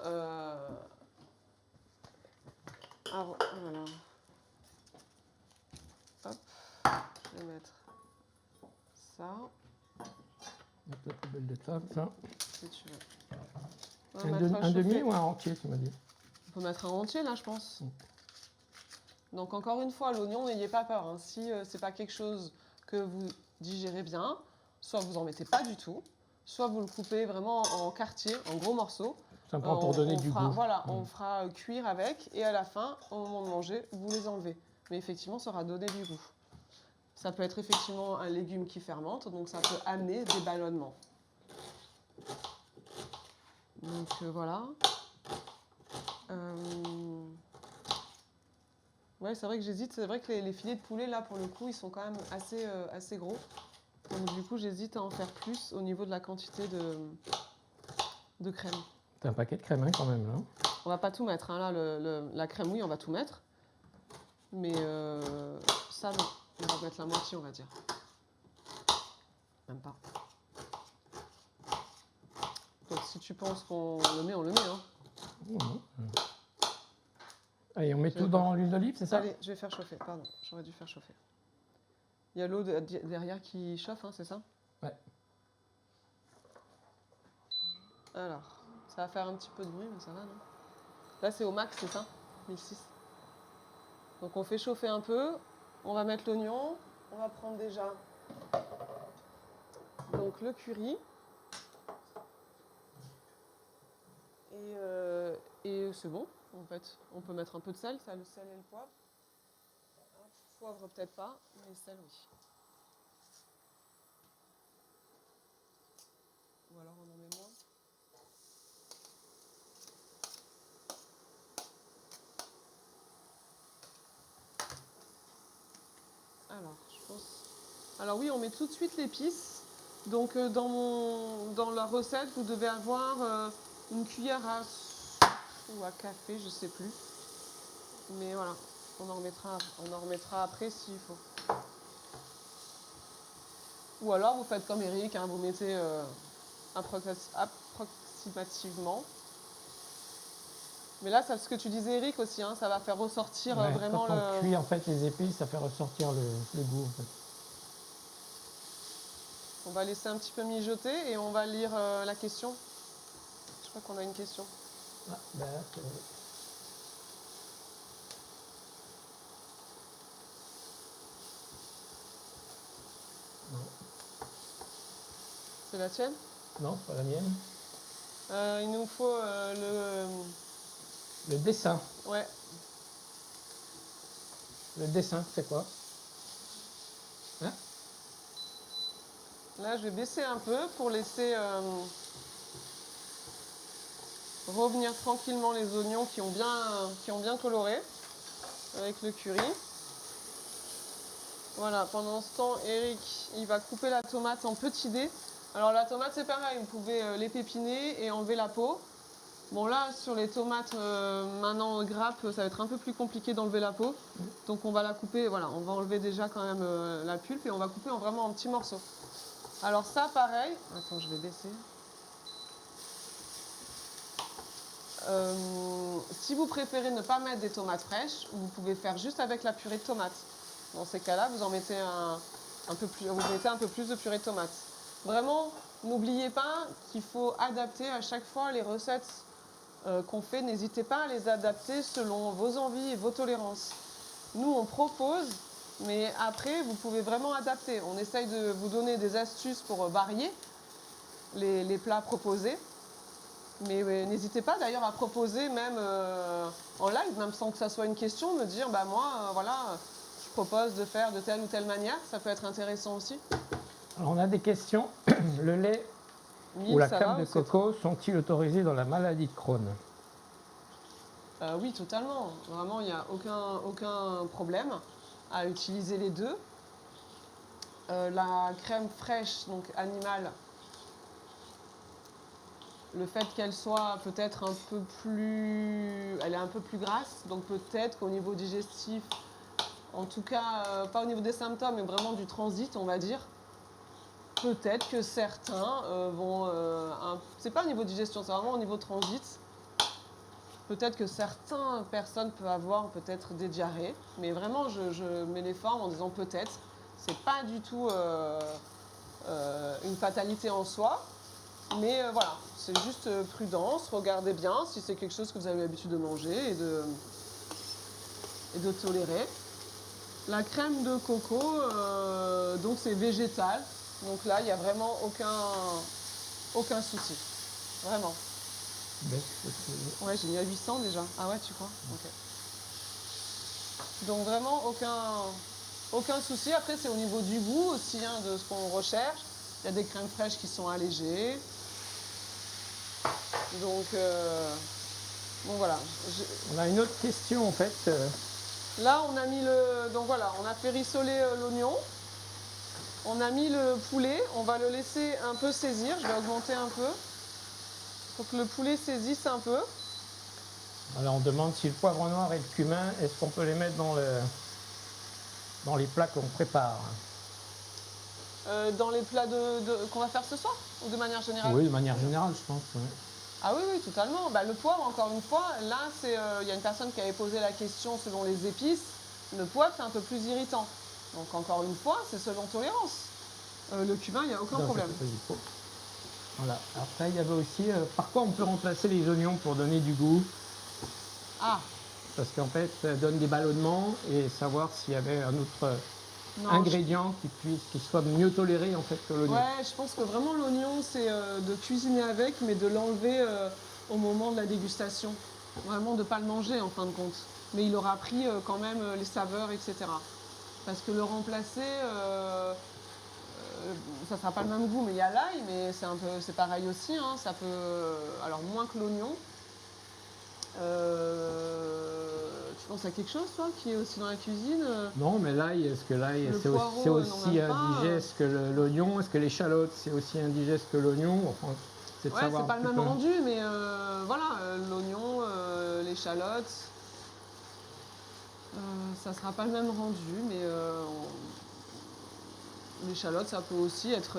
voilà. Hop, je vais mettre ça, Hop, la poubelle de table, ça. si tu veux. On va mettre Un demi chauffer. ou un entier, tu m'as dit? On peut mettre un entier, là, je pense. Donc, encore une fois, l'oignon, n'ayez pas peur. Hein. Si c'est pas quelque chose que vous digérez bien, soit vous en mettez pas du tout, soit vous le coupez vraiment en quartiers, en gros morceaux. Simplement pour donner du goût. Voilà, on fera cuire avec et à la fin, au moment de manger, vous les enlevez. Mais effectivement, ça aura donné du goût. Ça peut être effectivement un légume qui fermente, donc ça peut amener des ballonnements. Donc voilà. Ouais, c'est vrai que j'hésite. C'est vrai que les filets de poulet, là, pour le coup, ils sont quand même assez gros. Donc du coup, j'hésite à en faire plus au niveau de la quantité de crème. T'as un paquet de crème, hein, quand même, là. On va pas tout mettre. Hein. Là, la crème, oui, on va tout mettre. Mais ça, non. On va mettre la moitié, on va dire. Même pas. Donc si tu penses qu'on le met, on le met. Hein. Allez, on met tout dans l'huile d'olive, c'est ça? Allez, je vais faire chauffer. Pardon, j'aurais dû faire chauffer. Il y a l'eau derrière qui chauffe, hein, c'est ça? Ouais. Alors, ça va faire un petit peu de bruit, mais ça va, non? Là, c'est au max, c'est ça? 1006. Donc on fait chauffer un peu. On va mettre l'oignon. On va prendre déjà donc le curry. Et c'est bon, en fait. On peut mettre un peu de sel, ça, le sel et le poivre. Poivre peut-être pas, mais sel oui. Ou alors on en met moins. Alors, je pense... Alors oui, on met tout de suite l'épice. Donc dans la recette, vous devez avoir une cuillère à ou à café, je sais plus. Mais voilà, on en remettra après s'il faut. Ou alors vous faites comme Eric, hein, vous mettez approximativement. Mais là, c'est ce que tu disais Eric aussi, hein, ça va faire ressortir vraiment quand on cuit en fait les épices, ça fait ressortir le goût en fait. On va laisser un petit peu mijoter et on va lire la question. Je crois qu'on a une question. Ah, ben, non. C'est la tienne? Non, pas la mienne. Il nous faut le dessin. Ouais. Le dessin, c'est quoi? Hein? Là, je vais baisser un peu pour laisser revenir tranquillement les oignons qui ont bien coloré avec le curry. Voilà, pendant ce temps, Eric, il va couper la tomate en petits dés. Alors la tomate, c'est pareil, vous pouvez l'épépiner et enlever la peau. Bon là, sur les tomates maintenant grappes, ça va être un peu plus compliqué d'enlever la peau. Donc on va la couper, voilà, on va enlever déjà quand même la pulpe et on va couper vraiment en petits morceaux. Alors ça, pareil, attends, je vais baisser. Si vous préférez ne pas mettre des tomates fraîches, vous pouvez faire juste avec la purée de tomates. Dans ces cas-là, vous en mettez vous mettez un peu plus de purée de tomates. Vraiment, n'oubliez pas qu'il faut adapter à chaque fois les recettes qu'on fait. N'hésitez pas à les adapter selon vos envies et vos tolérances. Nous, on propose, mais après, vous pouvez vraiment adapter. On essaye de vous donner des astuces pour varier les plats proposés. Mais n'hésitez pas d'ailleurs à proposer même en live, même sans que ça soit une question, me dire bah moi voilà, je propose de faire de telle ou telle manière, ça peut être intéressant aussi. Alors on a des questions. Le lait Mille, ou la ça crème va, de coco sont-ils autorisés dans la maladie de Crohn? Oui, totalement. Vraiment, il n'y a aucun problème à utiliser les deux. La crème fraîche, donc animale, le fait qu'elle soit peut-être un peu plus... Elle est un peu plus grasse, donc peut-être qu'au niveau digestif, en tout cas, pas au niveau des symptômes, mais vraiment du transit, on va dire, peut-être que certains vont... c'est pas au niveau digestion, c'est vraiment au niveau transit. Peut-être que certaines personnes peuvent avoir peut-être des diarrhées, mais vraiment, je mets les formes en disant peut-être. C'est pas du tout une fatalité en soi. Mais voilà, c'est juste prudence, regardez bien si c'est quelque chose que vous avez l'habitude de manger et de tolérer. La crème de coco, donc c'est végétal, donc là il n'y a vraiment aucun souci, vraiment. Ouais, j'ai mis à 800 déjà. Ah ouais, tu crois? Ok. Donc vraiment aucun souci. Après c'est au niveau du goût aussi, hein, de ce qu'on recherche. Il y a des crèmes fraîches qui sont allégées. Donc, bon voilà. On a une autre question en fait. Là, on a mis donc voilà, on a fait rissoler l'oignon. On a mis le poulet. On va le laisser un peu saisir. Je vais augmenter un peu. Pour que le poulet saisisse un peu. Alors on demande si le poivre noir et le cumin, est-ce qu'on peut les mettre dans les plats qu'on prépare? Dans les plats qu'on va faire ce soir? Ou de manière générale? Oui, de manière générale, je pense. Ouais. Ah oui, oui, totalement. Bah, le poivre, encore une fois, là, il y a une personne qui avait posé la question selon les épices. Le poivre, c'est un peu plus irritant. Donc, encore une fois, c'est selon tolérance. Le cumin, il n'y a aucun problème. Voilà. Après, il y avait aussi, par quoi on peut remplacer les oignons pour donner du goût? Ah, Parce qu'en fait, ça donne des ballonnements et savoir s'il y avait un autre non, ingrédient qui soit mieux toléré en fait que l'oignon. Ouais, je pense que vraiment l'oignon, c'est de cuisiner avec, mais de l'enlever au moment de la dégustation. Vraiment de ne pas le manger en fin de compte. Mais il aura pris quand même les saveurs, etc. Parce que le remplacer, ça ne sera pas le même goût, mais il y a l'ail, mais c'est pareil aussi. Hein, ça peut, alors moins que l'oignon. pense à quelque chose, toi, qui est aussi dans la cuisine. Non, mais l'ail, est-ce que l'ail, Le c'est poireau, non, aussi même pas. indigeste que l'oignon? Est-ce que l'échalote, c'est aussi indigeste que l'oignon? Enfin, c'est de Ouais, savoir c'est pas un le petit même peu. rendu, mais voilà, l'oignon, l'échalote, ça sera pas le même rendu, mais l'échalote, ça peut aussi être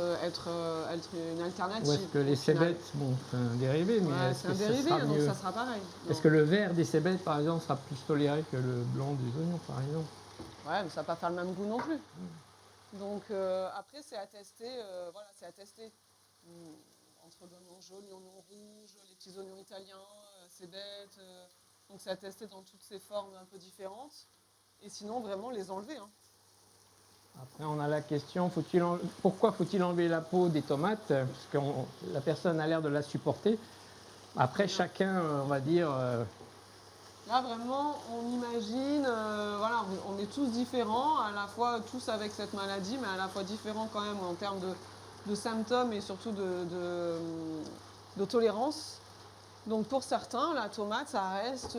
une Ou alternative. est-ce que les au final. cébettes, bon, c'est un dérivé, mais Ouais, est-ce c'est que un ça dérivé, sera donc mieux? ça sera pareil. Est-ce Non. que le vert des cébettes, par exemple, sera plus toléré que le blanc des oignons, par exemple? Ouais, mais ça va pas faire le même goût non plus. Donc après, c'est à tester. Voilà, c'est à tester. Entre l'oignon jaune, l'oignon rouge, les petits oignons italiens, cébettes. Donc c'est à tester dans toutes ces formes un peu différentes. Et sinon, vraiment les enlever. Hein. Après, on a la question, pourquoi faut-il enlever la peau des tomates? Parce que la personne a l'air de la supporter. Après, chacun, on va dire, Là, vraiment, on imagine, voilà, on est tous différents, à la fois tous avec cette maladie, mais à la fois différents quand même en termes de symptômes et surtout de tolérance. Donc pour certains, la tomate, ça reste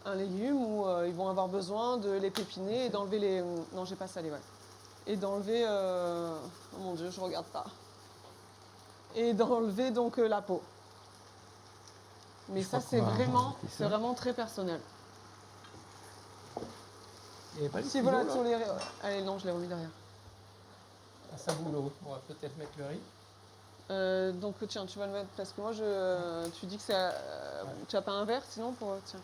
un légume où ils vont avoir besoin de les pépiner et d'enlever les... Non, j'ai pas salé, ouais. Et d'enlever... Oh mon Dieu, je regarde pas. Et d'enlever donc la peau. Mais ça, c'est vraiment très personnel. et pas de Si ciseaux, voilà, là. tolérer... Allez, non, je l'ai remis derrière. À sa boulot. On va peut-être mettre le riz. Donc tiens, tu vas le mettre parce que moi, tu dis que c'est... Tu n'as pas un verre sinon pour... Tiens.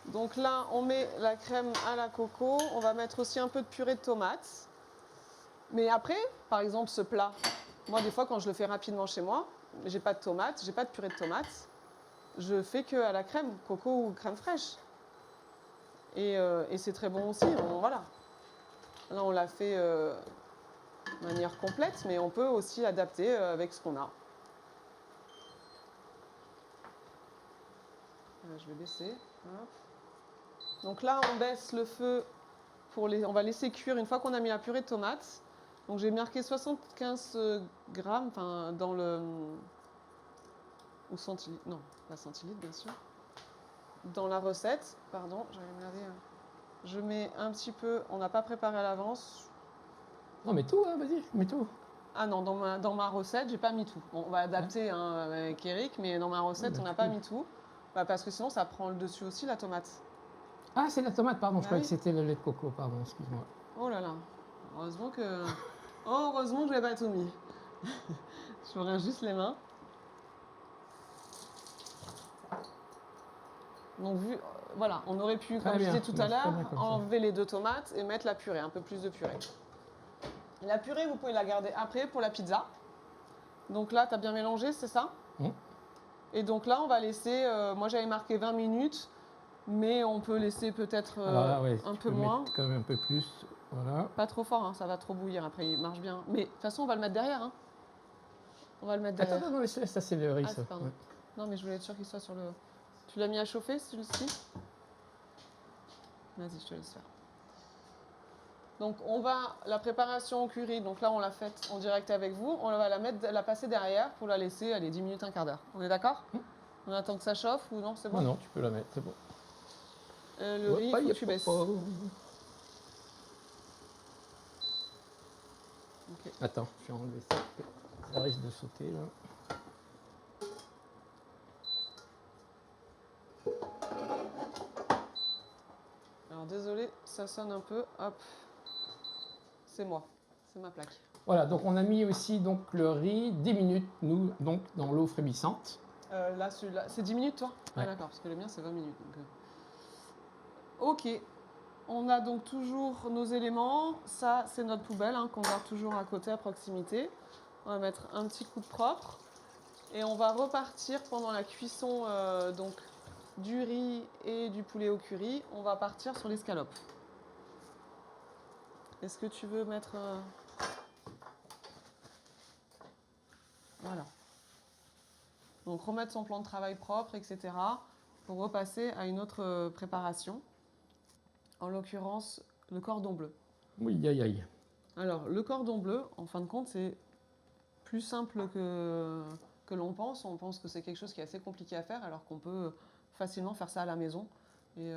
Donc là, on met la crème à la coco. On va mettre aussi un peu de purée de tomates. Mais après, par exemple, ce plat, moi, des fois, quand je le fais rapidement chez moi, j'ai pas de tomates, j'ai pas de purée de tomates. Je fais que à la crème, coco ou crème fraîche. Et c'est très bon aussi. Voilà. Là, on l'a fait de manière complète, mais on peut aussi adapter avec ce qu'on a. Là, je vais baisser. Hop. Donc là, on baisse le feu. On va laisser cuire une fois qu'on a mis la purée de tomates. Donc j'ai marqué 75 grammes, enfin dans le... Ou centilitres, non, pas centilitres bien sûr. Dans la recette, pardon, j'allais me laver. Je mets un petit peu, on n'a pas préparé à l'avance. Non, mais tout, hein, vas-y, mets tout. Ah non, dans ma recette, j'ai pas mis tout. Bon, on va adapter hein, avec Eric, mais dans ma recette, on n'a pas mis tout. Bah, parce que sinon, ça prend le dessus aussi, la tomate. Ah, c'est la tomate, pardon, je Ah croyais oui. que c'était le lait de coco, pardon, excuse-moi. Oh là là, heureusement que... Heureusement que je n'ai pas tout mis. Je ferai juste les mains. Donc voilà, on aurait pu, comme je disais tout à l'heure, enlever les 2 tomates et mettre la purée, un peu plus de purée. La purée, vous pouvez la garder après pour la pizza. Donc là, tu as bien mélangé, c'est ça? Et donc là, on va laisser, moi j'avais marqué 20 minutes, mais on peut laisser peut-être un peu moins. Quand même un peu plus, voilà. Pas trop fort, hein, ça va trop bouillir après, il marche bien. Mais de toute façon, on va le mettre derrière. Hein. On va le mettre derrière. Attends, non, ça c'est le riz. Pardon. Ouais. Non, mais je voulais être sûre qu'il soit sur le... Tu l'as mis à chauffer, celui-ci? Vas-y, je te laisse faire. Donc, la préparation au curry, donc là, on l'a faite en direct avec vous. On va la passer derrière pour la laisser, allez, 10 minutes, un quart d'heure. On est d'accord? On attend que ça chauffe ou non? C'est bon? Non, tu peux la mettre, c'est bon. Le riz, il faut que tu baisses. Okay. Attends, je vais enlever ça. Ça risque de sauter, là. Alors désolé, ça sonne un peu. Hop, c'est moi, c'est ma plaque. Voilà, donc on a mis aussi donc le riz 10 minutes, nous, donc dans l'eau frémissante. Là, celui-là, c'est 10 minutes toi? Ouais. Ah d'accord, parce que le mien c'est 20 minutes. Donc, Ok, on a donc toujours nos éléments. Ça, c'est notre poubelle hein, qu'on garde toujours à côté, à proximité. On va mettre un petit coup de propre. Et on va repartir pendant la cuisson donc, du riz et du poulet au curry. On va partir sur l'escalope. Est-ce que tu veux mettre... Voilà. Donc remettre son plan de travail propre, etc. pour repasser à une autre préparation. En l'occurrence, le cordon bleu. Oui, aïe, aïe. Alors, le cordon bleu, en fin de compte, c'est plus simple que l'on pense. On pense que c'est quelque chose qui est assez compliqué à faire, alors qu'on peut facilement faire ça à la maison. Et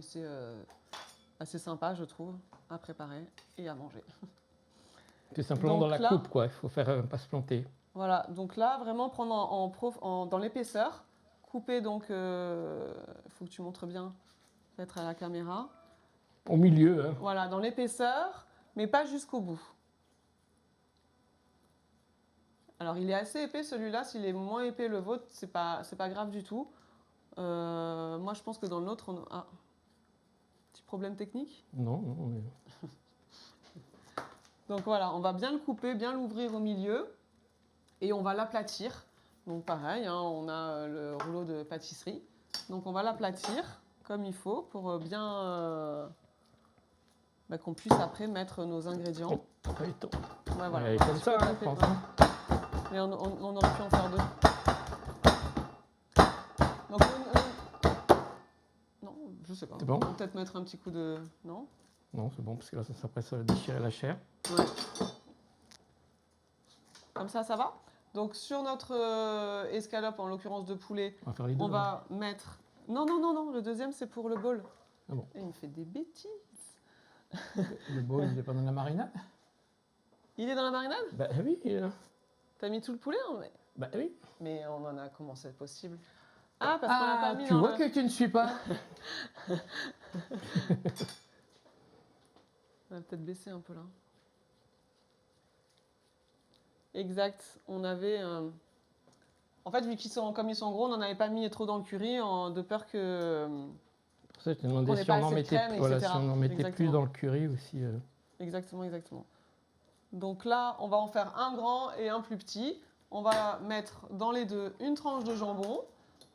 c'est assez sympa, je trouve, à préparer et à manger. C'est simplement Donc dans la là- coupe, quoi. Il faut faire pas se planter. Voilà, donc là, vraiment prendre dans l'épaisseur, couper donc, il faut que tu montres bien, peut-être à la caméra. Au milieu, hein. Voilà, dans l'épaisseur, mais pas jusqu'au bout. Alors, il est assez épais celui-là. S'il est moins épais le vôtre, c'est pas grave du tout. Moi, je pense que dans le nôtre, ah, petit problème technique. Non, non, mais... Donc voilà, on va bien le couper, bien l'ouvrir au milieu, et on va l'aplatir. Donc pareil, hein, on a le rouleau de pâtisserie. Donc on va l'aplatir comme il faut pour bien qu'on puisse après mettre nos ingrédients. Pas du tout. Ouais, voilà. Ouais, comme ça, hein, Voilà. franchement. Mais on aurait pu en faire 2. Donc, non, je sais pas. C'est bon? On va peut-être mettre un petit coup de... Non? Non, c'est bon, parce que là, après, ça va déchirer la chair. Ouais. Comme ça va? Donc sur notre escalope, en l'occurrence de poulet, On va faire les deux. on va mettre... Non, le deuxième c'est pour le bol. Ah bon. Et il me fait des bêtises. Le bol, il est pas dans la marinade? Il est dans la marinade? Bah oui, il est là. T'as mis tout le poulet, hein? Bah oui. Mais on en a... Comment c'est possible? Ah, parce qu'on l'a pas mis tu dans vois le... que tu ne suis pas. On va peut-être baisser un peu là. Exact. On avait... En fait, vu qu'ils sont comme ils sont gros, on n'en avait pas mis trop dans le curry, de peur que... Pour ça, je t'ai demandé Qu'on ait si pas on en assez de mettait, crème, voilà, etc. si on en mettait plus Exactement. dans le curry aussi. Exactement. Donc là, on va en faire un grand et un plus petit. On va mettre dans les deux une tranche de jambon.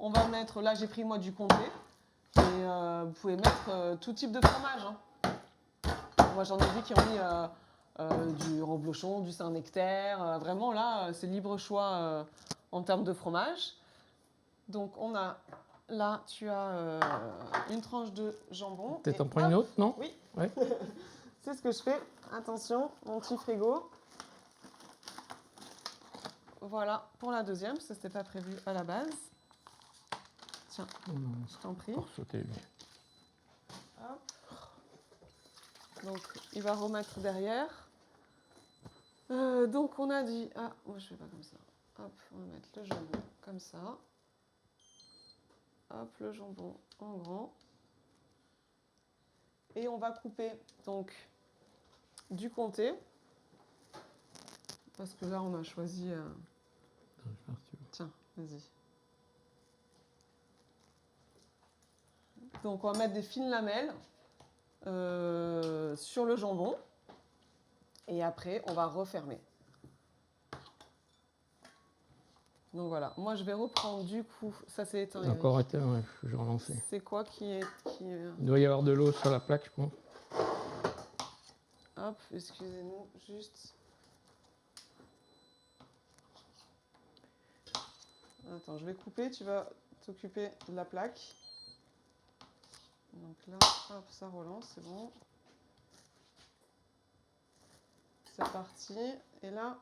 On va mettre, là j'ai pris moi du comté. Et vous pouvez mettre tout type de fromage. Hein. Moi j'en ai vu qui ont mis du reblochon, du Saint-Nectaire. Vraiment là, c'est libre choix en termes de fromage. Donc on a, là tu as une tranche de jambon. Peut-être Et en prendre une autre, non? Oui. Ouais. C'est ce que je fais. Attention, mon petit frigo. Voilà pour la deuxième, parce que c'était pas prévu à la base. Tiens, je t'en prie. Pour sauter, lui. Hop. Donc, il va remettre derrière. Donc, on a dit... Ah, moi, je fais pas comme ça. Hop, on va mettre le jambon comme ça. Hop, le jambon en grand. Et on va couper, donc, du comté. Parce que là, on a choisi... Tiens, vas-y. Donc, on va mettre des fines lamelles sur le jambon. Et après, on va refermer. Donc voilà. Moi, je vais reprendre du coup... Ça, c'est éteint. C'est encore éteint, ouais, je vais relancer. C'est quoi qui est... Il doit y avoir de l'eau sur la plaque, je pense. Hop, excusez-nous, juste... Attends, je vais couper, tu vas t'occuper de la plaque. Donc là, hop, ça relance, c'est bon. C'est reparti. Et là,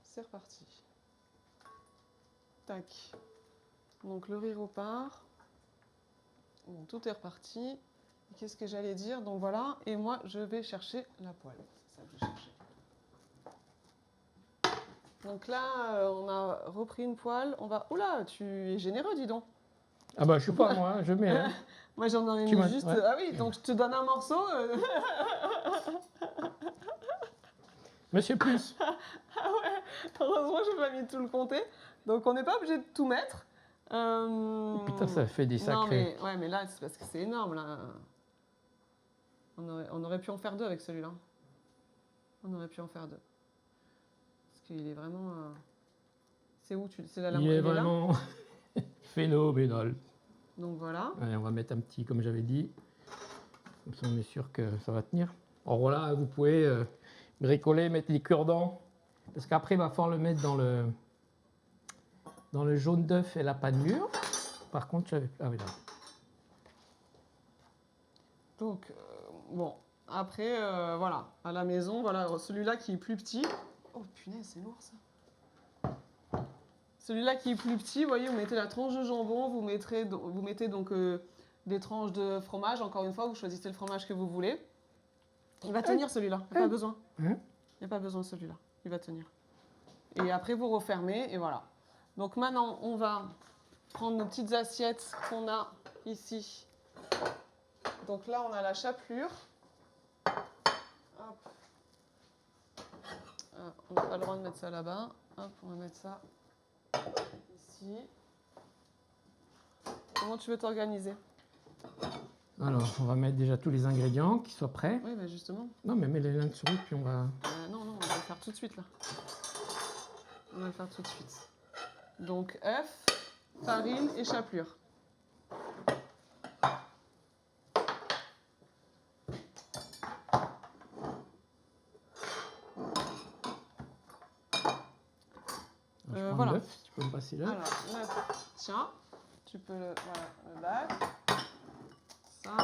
c'est reparti. Tac. Donc le riz repart. Bon, tout est reparti. Qu'est-ce que j'allais dire? Donc voilà, et moi, je vais chercher la poêle. C'est ça que je cherchais. Donc là, on a repris une poêle. On va... Oula, tu es généreux, dis donc. Ah bah, je sais pas, moi, je mets. Hein. Moi, j'en ai Tu mis m'as- juste... ouais. Ah oui, donc je te donne un morceau. Monsieur plus. Ah ouais, heureusement, je n'ai pas mis tout le comté. Donc, on n'est pas obligé de tout mettre. Putain, ça fait des Non, sacrés. mais là, c'est parce que c'est énorme, là. On aurait pu en faire 2 avec celui-là. On aurait pu en faire 2. Parce qu'il est vraiment... C'est où c'est la Il est vraiment phénoménal. Donc voilà. Allez, on va mettre un petit, comme j'avais dit. Comme ça, on est sûr que ça va tenir. Alors voilà, vous pouvez bricoler, mettre les cure-dents. Parce qu'après, il va falloir le mettre dans le jaune d'œuf et la panure. Par contre, j'avais... Ah oui, là. Donc, bon. Après, voilà. À la maison, voilà. Celui-là qui est plus petit. Oh, punaise, c'est lourd, ça. Celui-là qui est plus petit, vous voyez, vous mettez la tranche de jambon, vous mettez donc des tranches de fromage. Encore une fois, vous choisissez le fromage que vous voulez. Il va tenir celui-là, il n'y a pas besoin. Il n'y a pas besoin celui-là, il va tenir. Et après, vous refermez et voilà. Donc maintenant, on va prendre nos petites assiettes qu'on a ici. Donc là, on a la chapelure. Hop. Ah, on n'a pas le droit de mettre ça là-bas. Hop, on va mettre ça ici. Comment tu veux t'organiser? Alors, on va mettre déjà tous les ingrédients qui soient prêts. Oui, mais justement. Non, mais mets-les l'un sur l'autre, puis on va... Non, on va le faire tout de suite là. On va le faire tout de suite. Donc, œuf, farine et chapelure. Alors, je prends voilà. l'œuf, si tu peux me passer l'œuf. Alors, l'œuf, tiens, tu peux le battre. Ça.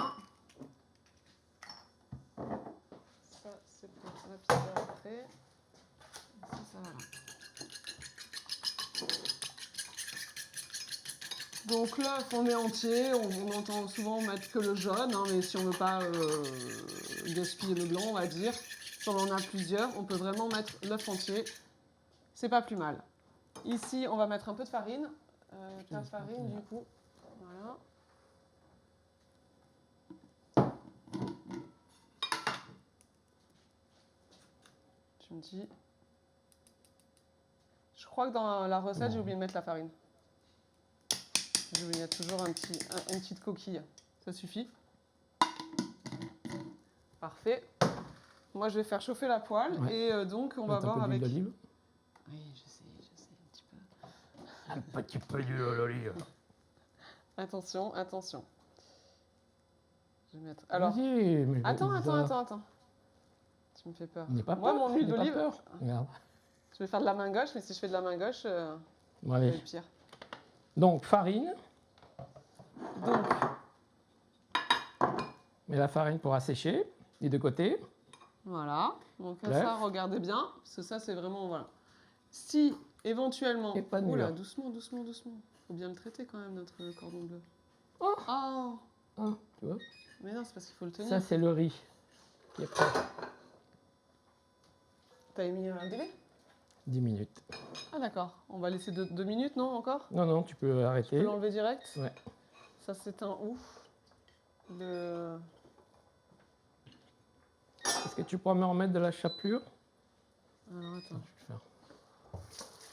Ça, c'est pour la pizza après. Ça va là. Donc l'œuf, on est entier. On entend souvent mettre que le jaune, hein, mais si on ne veut pas gaspiller le blanc, on va dire. Si on en a plusieurs, on peut vraiment mettre l'œuf entier. C'est pas plus mal. Ici, on va mettre un peu de farine. Ta farine, du coup. Voilà. Tu me dis. Je crois que dans la recette, j'ai oublié de mettre la farine. Il y a toujours une petite coquille. Ça suffit. Parfait. Moi, je vais faire chauffer la poêle et donc on va voir avec. D'olive. Oui, je sais, un petit peu. Un petit peu d'huile d'olive. Attention. Je vais mettre. Alors. Mais Attends. Tu me fais peur. N'aie pas Moi, peur. mon huile n'aie pas d'olive. peur. Regarde. Je vais faire de la main gauche, mais si je fais de la main gauche, Bon, c'est allez. le pire. Donc, farine. Donc, Mais la farine pourra sécher des deux côtés. voilà. Donc L'œuf. ça, regardez bien, parce que ça, c'est vraiment voilà. Si éventuellement, Et pas de oula, mur. doucement. Faut bien le traiter quand même notre cordon bleu. Oh. Oh. Ah, tu vois. Mais non, c'est parce qu'il faut le tenir. Ça, c'est le riz qui est prêt. T'as mis un délai? 10 minutes. Ah d'accord. On va laisser 2 minutes, non encore? Non, tu peux Tu arrêter. peux l'enlever direct? Ouais. Ça s'éteint où? Est-ce que tu pourras me remettre de la chapelure? Alors attends. Je vais le faire.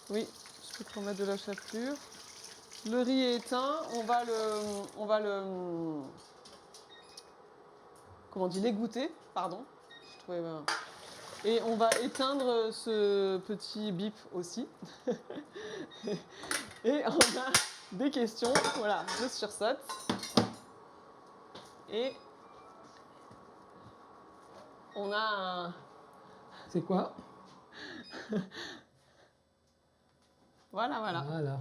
Oui, je peux te remettre de la chapelure. Le riz est éteint. On va le. Comment on dit? L'égoutter, pardon. Je trouvais. Et on va éteindre ce petit bip aussi. Et on a des questions. Voilà, je sursaute. Et on a un. C'est quoi? Voilà. Voilà.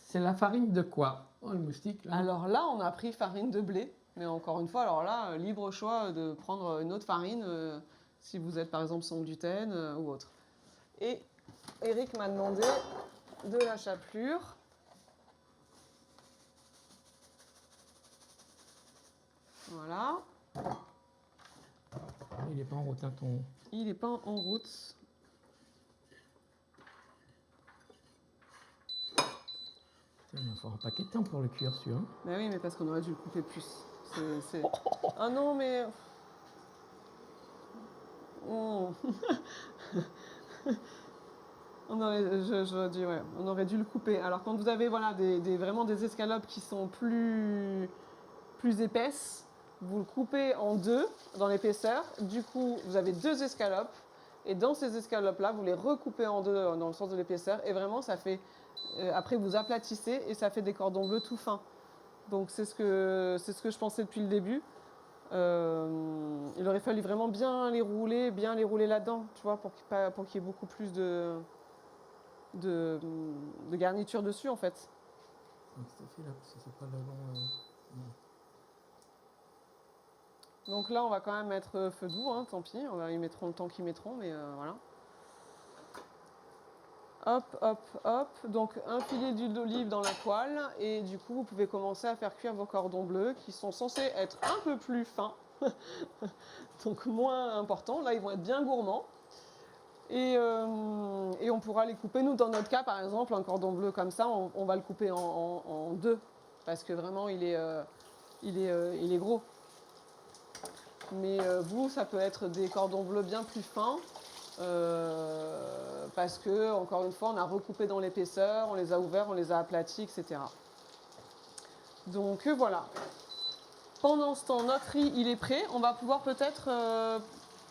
C'est la farine de quoi? Oh, le moustique, là. Alors là, on a pris farine de blé. Mais encore une fois, alors là, libre choix de prendre une autre farine si vous êtes par exemple sans gluten ou autre. Et Eric m'a demandé de la chapelure. Voilà. Il n'est pas en route, hein, ton... Il n'est pas en route. Il va falloir un paquet de temps pour le cuire, celui-là. Bah oui, mais parce qu'on aurait dû le couper plus. Ah non, mais... Oh. On aurait dû le couper. Alors quand vous avez voilà, vraiment des escalopes qui sont plus épaisses, vous le coupez en deux dans l'épaisseur. Du coup, vous avez 2 escalopes. Et dans ces escalopes-là, vous les recoupez en deux dans le sens de l'épaisseur. Et vraiment, ça fait... après, vous aplatissez et ça fait des cordons bleus tout fins. Donc c'est ce que je pensais depuis le début. Il aurait fallu vraiment bien les rouler là-dedans, tu vois, pour qu'il y ait beaucoup plus de garniture dessus, en fait. Ça fait là, parce que c'est pas le long... Donc là, on va quand même mettre feu doux, hein, tant pis. Ils mettront le temps qu'ils mettront, mais voilà. Hop, hop, hop. Donc un filet d'huile d'olive dans la poêle et du coup vous pouvez commencer à faire cuire vos cordons bleus qui sont censés être un peu plus fins, donc moins importants. Là ils vont être bien gourmands et on pourra les couper. Nous dans notre cas par exemple un cordon bleu comme ça on va le couper en deux parce que vraiment il est gros. Mais vous ça peut être des cordons bleus bien plus fins. Parce que, encore une fois, on a recoupé dans l'épaisseur, on les a ouverts, on les a aplatis, etc. Donc voilà. Pendant ce temps, notre riz, il est prêt. On va pouvoir peut-être...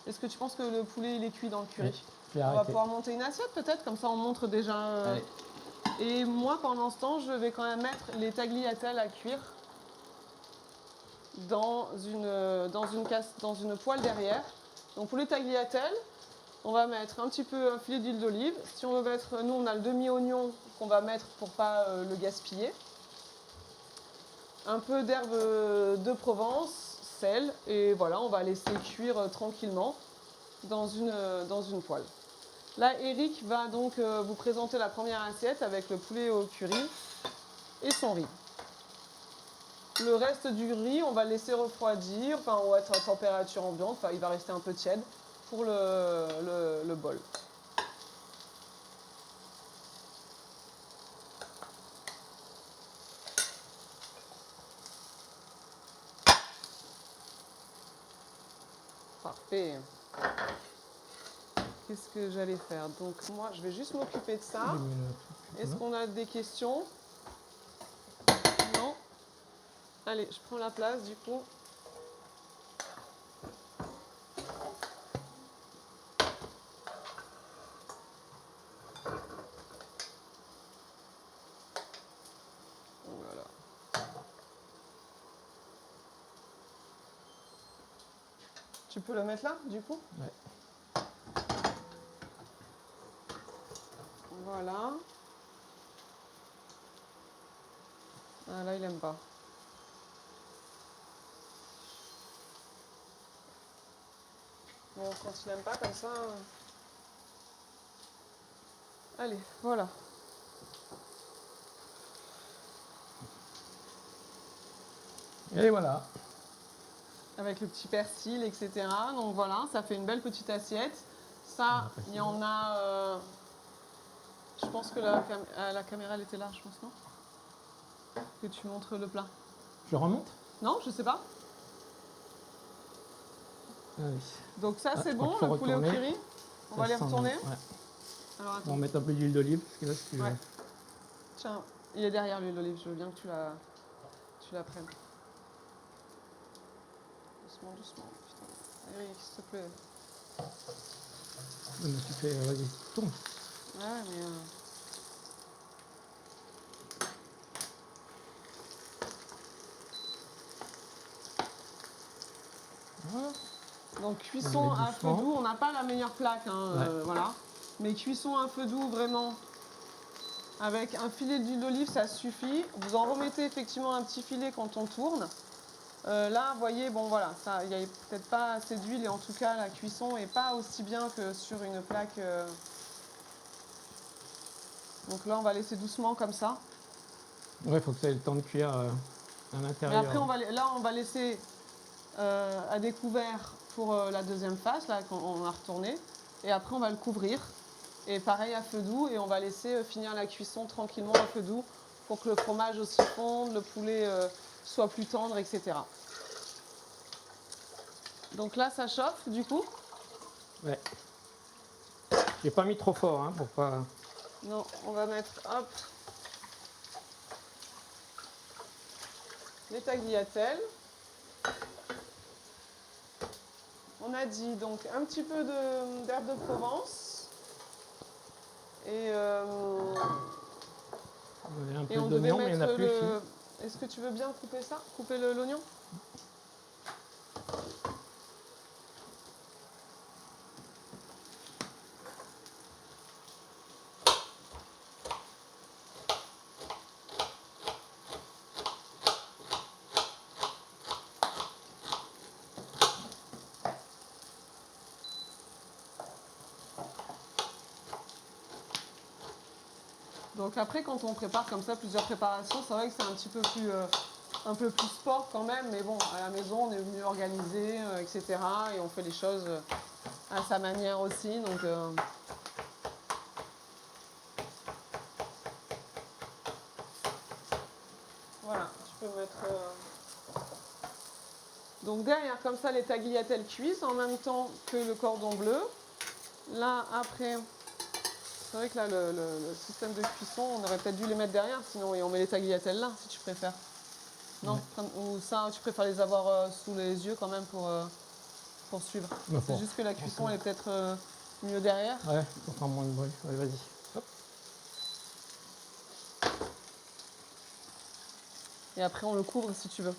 Est-ce que tu penses que le poulet, il est cuit dans le curry? Oui, on va pouvoir monter une assiette peut-être, comme ça on montre déjà... Et moi, pendant ce temps, je vais quand même mettre les tagliatelles à cuire dans une poêle derrière. Donc pour les tagliatelles, on va mettre un filet d'huile d'olive. Si on veut mettre, nous on a le demi-oignon qu'on va mettre pour pas le gaspiller. Un peu d'herbe de Provence, sel, et voilà, on va laisser cuire tranquillement dans une poêle. Là, Eric va donc vous présenter la première assiette avec le poulet au curry et son riz. Le reste du riz, on va le laisser refroidir, ou être à température ambiante, il va rester un peu tiède pour le bol. Parfait. Qu'est-ce que j'allais faire? Donc moi, je vais juste m'occuper de ça. Est-ce qu'on a des questions? Non? Allez, je prends la place du coup. Voilà. Tu peux le mettre là, du coup? Ouais. Voilà. Ah, là, il aime pas. Bon, quand il aime pas, comme ça... Allez, voilà. Et voilà. Avec le petit persil, etc. Donc voilà, ça fait une belle petite assiette. Ça, il y en a... je pense que la caméra, elle était là, je pense, non? Que tu montres le plat. Je remonte? Non, je sais pas. Ah oui. Donc ça, c'est je bon, crois le qu'il faut poulet au retourner. curry. On Ça va les sent- retourner. ouais. Alors, On attends. va mettre un peu d'huile d'olive, parce que là, si tu veux. Ouais. Tiens, il est derrière l'huile d'olive. Je veux bien que tu la prennes. Doucement, doucement. Putain. Eric, s'il te plaît. Mais tu fais, vas-y, tourne. Ouais, mais... Voilà. Donc cuisson à feu doux, on n'a pas la meilleure plaque, hein, Ouais. voilà. Mais cuisson à feu doux, vraiment. Avec un filet d'huile d'olive, ça suffit. Vous en remettez effectivement un petit filet quand on tourne. Là, vous voyez, bon voilà, il n'y a peut-être pas assez d'huile et en tout cas, la cuisson n'est pas aussi bien que sur une plaque. Donc là, on va laisser doucement comme ça. Ouais, il faut que ça ait le temps de cuire à Et l'intérieur. après, on va laisser à découvert pour la deuxième phase, là, quand on a retourné. Et après, on va le couvrir. Et pareil à feu doux. Et on va laisser finir la cuisson tranquillement à feu doux pour que le fromage aussi fonde, le poulet soit plus tendre, etc. Donc là, ça chauffe, du coup. Ouais. J'ai pas mis trop fort, hein, pour pas... Non, on va mettre, hop, les tagliatelles. On a dit donc un petit peu d'herbe de Provence. Et Un peu on devait d'oignon, mais il n'y en a mettre plus ici. Est-ce que tu veux bien couper ça? Couper l'oignon? Donc après, quand on prépare comme ça plusieurs préparations, c'est vrai que c'est un peu plus sport quand même, mais bon, à la maison, on est mieux organisé, etc. Et on fait les choses à sa manière aussi. Donc, voilà, tu peux mettre... Donc derrière, comme ça, les tagliatelles cuisent en même temps que le cordon bleu. Là, après, c'est vrai que là, le système de cuisson, on aurait peut-être dû les mettre derrière, sinon et on met les tagliatelles là, si tu préfères. Non, ou ça, tu préfères les avoir sous les yeux quand même pour suivre. C'est juste que la cuisson, elle est peut-être mieux derrière. Ouais, pour faire moins de bruit. Ouais, vas-y. Hop. Et après, on le couvre si tu veux.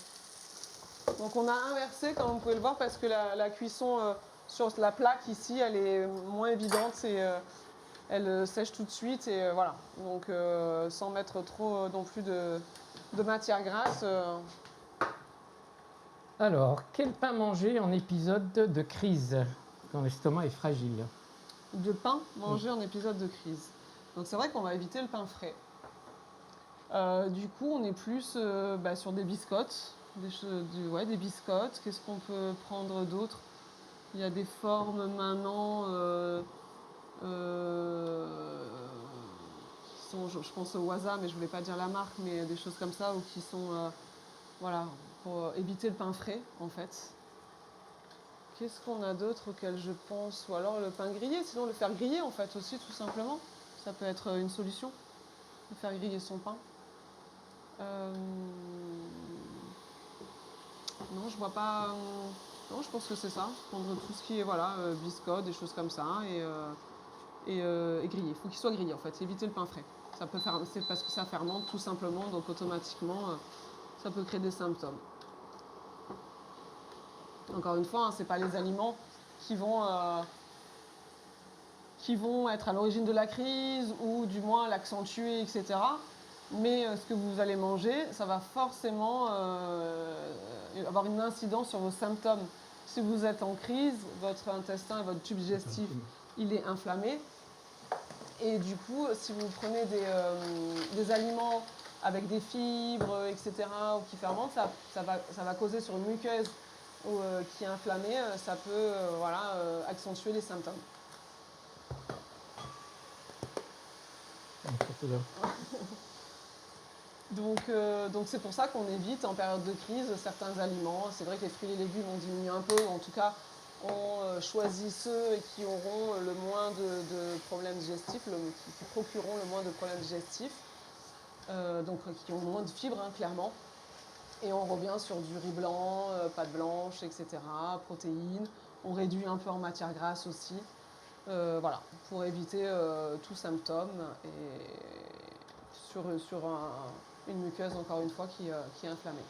Donc on a inversé, comme vous pouvez le voir, parce que la cuisson sur la plaque ici, elle est moins évidente et elle sèche tout de suite. Et voilà. Donc sans mettre trop non plus de matière grasse. Alors, quel pain manger en épisode de crise quand l'estomac est fragile? De pain manger en épisode de crise. Donc c'est vrai qu'on va éviter le pain frais. Du coup, on est plus sur des biscottes. Des biscottes. Qu'est-ce qu'on peut prendre d'autre? Il y a des formes maintenant qui sont, je pense au Waza, mais je voulais pas dire la marque, mais des choses comme ça, ou qui sont, voilà, pour éviter le pain frais, en fait. Qu'est-ce qu'on a d'autre auquel je pense? Ou alors le pain grillé, sinon le faire griller, en fait, aussi, tout simplement. Ça peut être une solution, de faire griller son pain. Non, je vois pas. Non, je pense que c'est ça. Prendre tout ce qui est biscottes, des choses comme ça, et griller. Il faut qu'il soit grillé en fait. Éviter le pain frais. Ça peut faire, c'est parce que ça fermente tout simplement, donc automatiquement, ça peut créer des symptômes. Encore une fois, c'est pas les aliments qui vont être à l'origine de la crise ou du moins l'accentuer, etc. Mais ce que vous allez manger, ça va forcément avoir une incidence sur vos symptômes. Si vous êtes en crise, votre intestin et votre tube digestif, il est inflammé. Et du coup, si vous prenez des aliments avec des fibres, etc., ou qui fermentent, ça va causer sur une muqueuse qui est inflammée, ça peut accentuer les symptômes. Donc c'est pour ça qu'on évite en période de crise certains aliments. C'est vrai que les fruits et les légumes ont diminué un peu, ou en tout cas on choisit ceux qui auront le moins de problèmes digestifs, qui procureront le moins de problèmes digestifs, donc qui ont le moins de fibres, hein, clairement. Et on revient sur du riz blanc, pâte blanche, etc., protéines. On réduit un peu en matière grasse aussi, voilà, pour éviter tout symptôme et sur une muqueuse, encore une fois, qui est inflammée.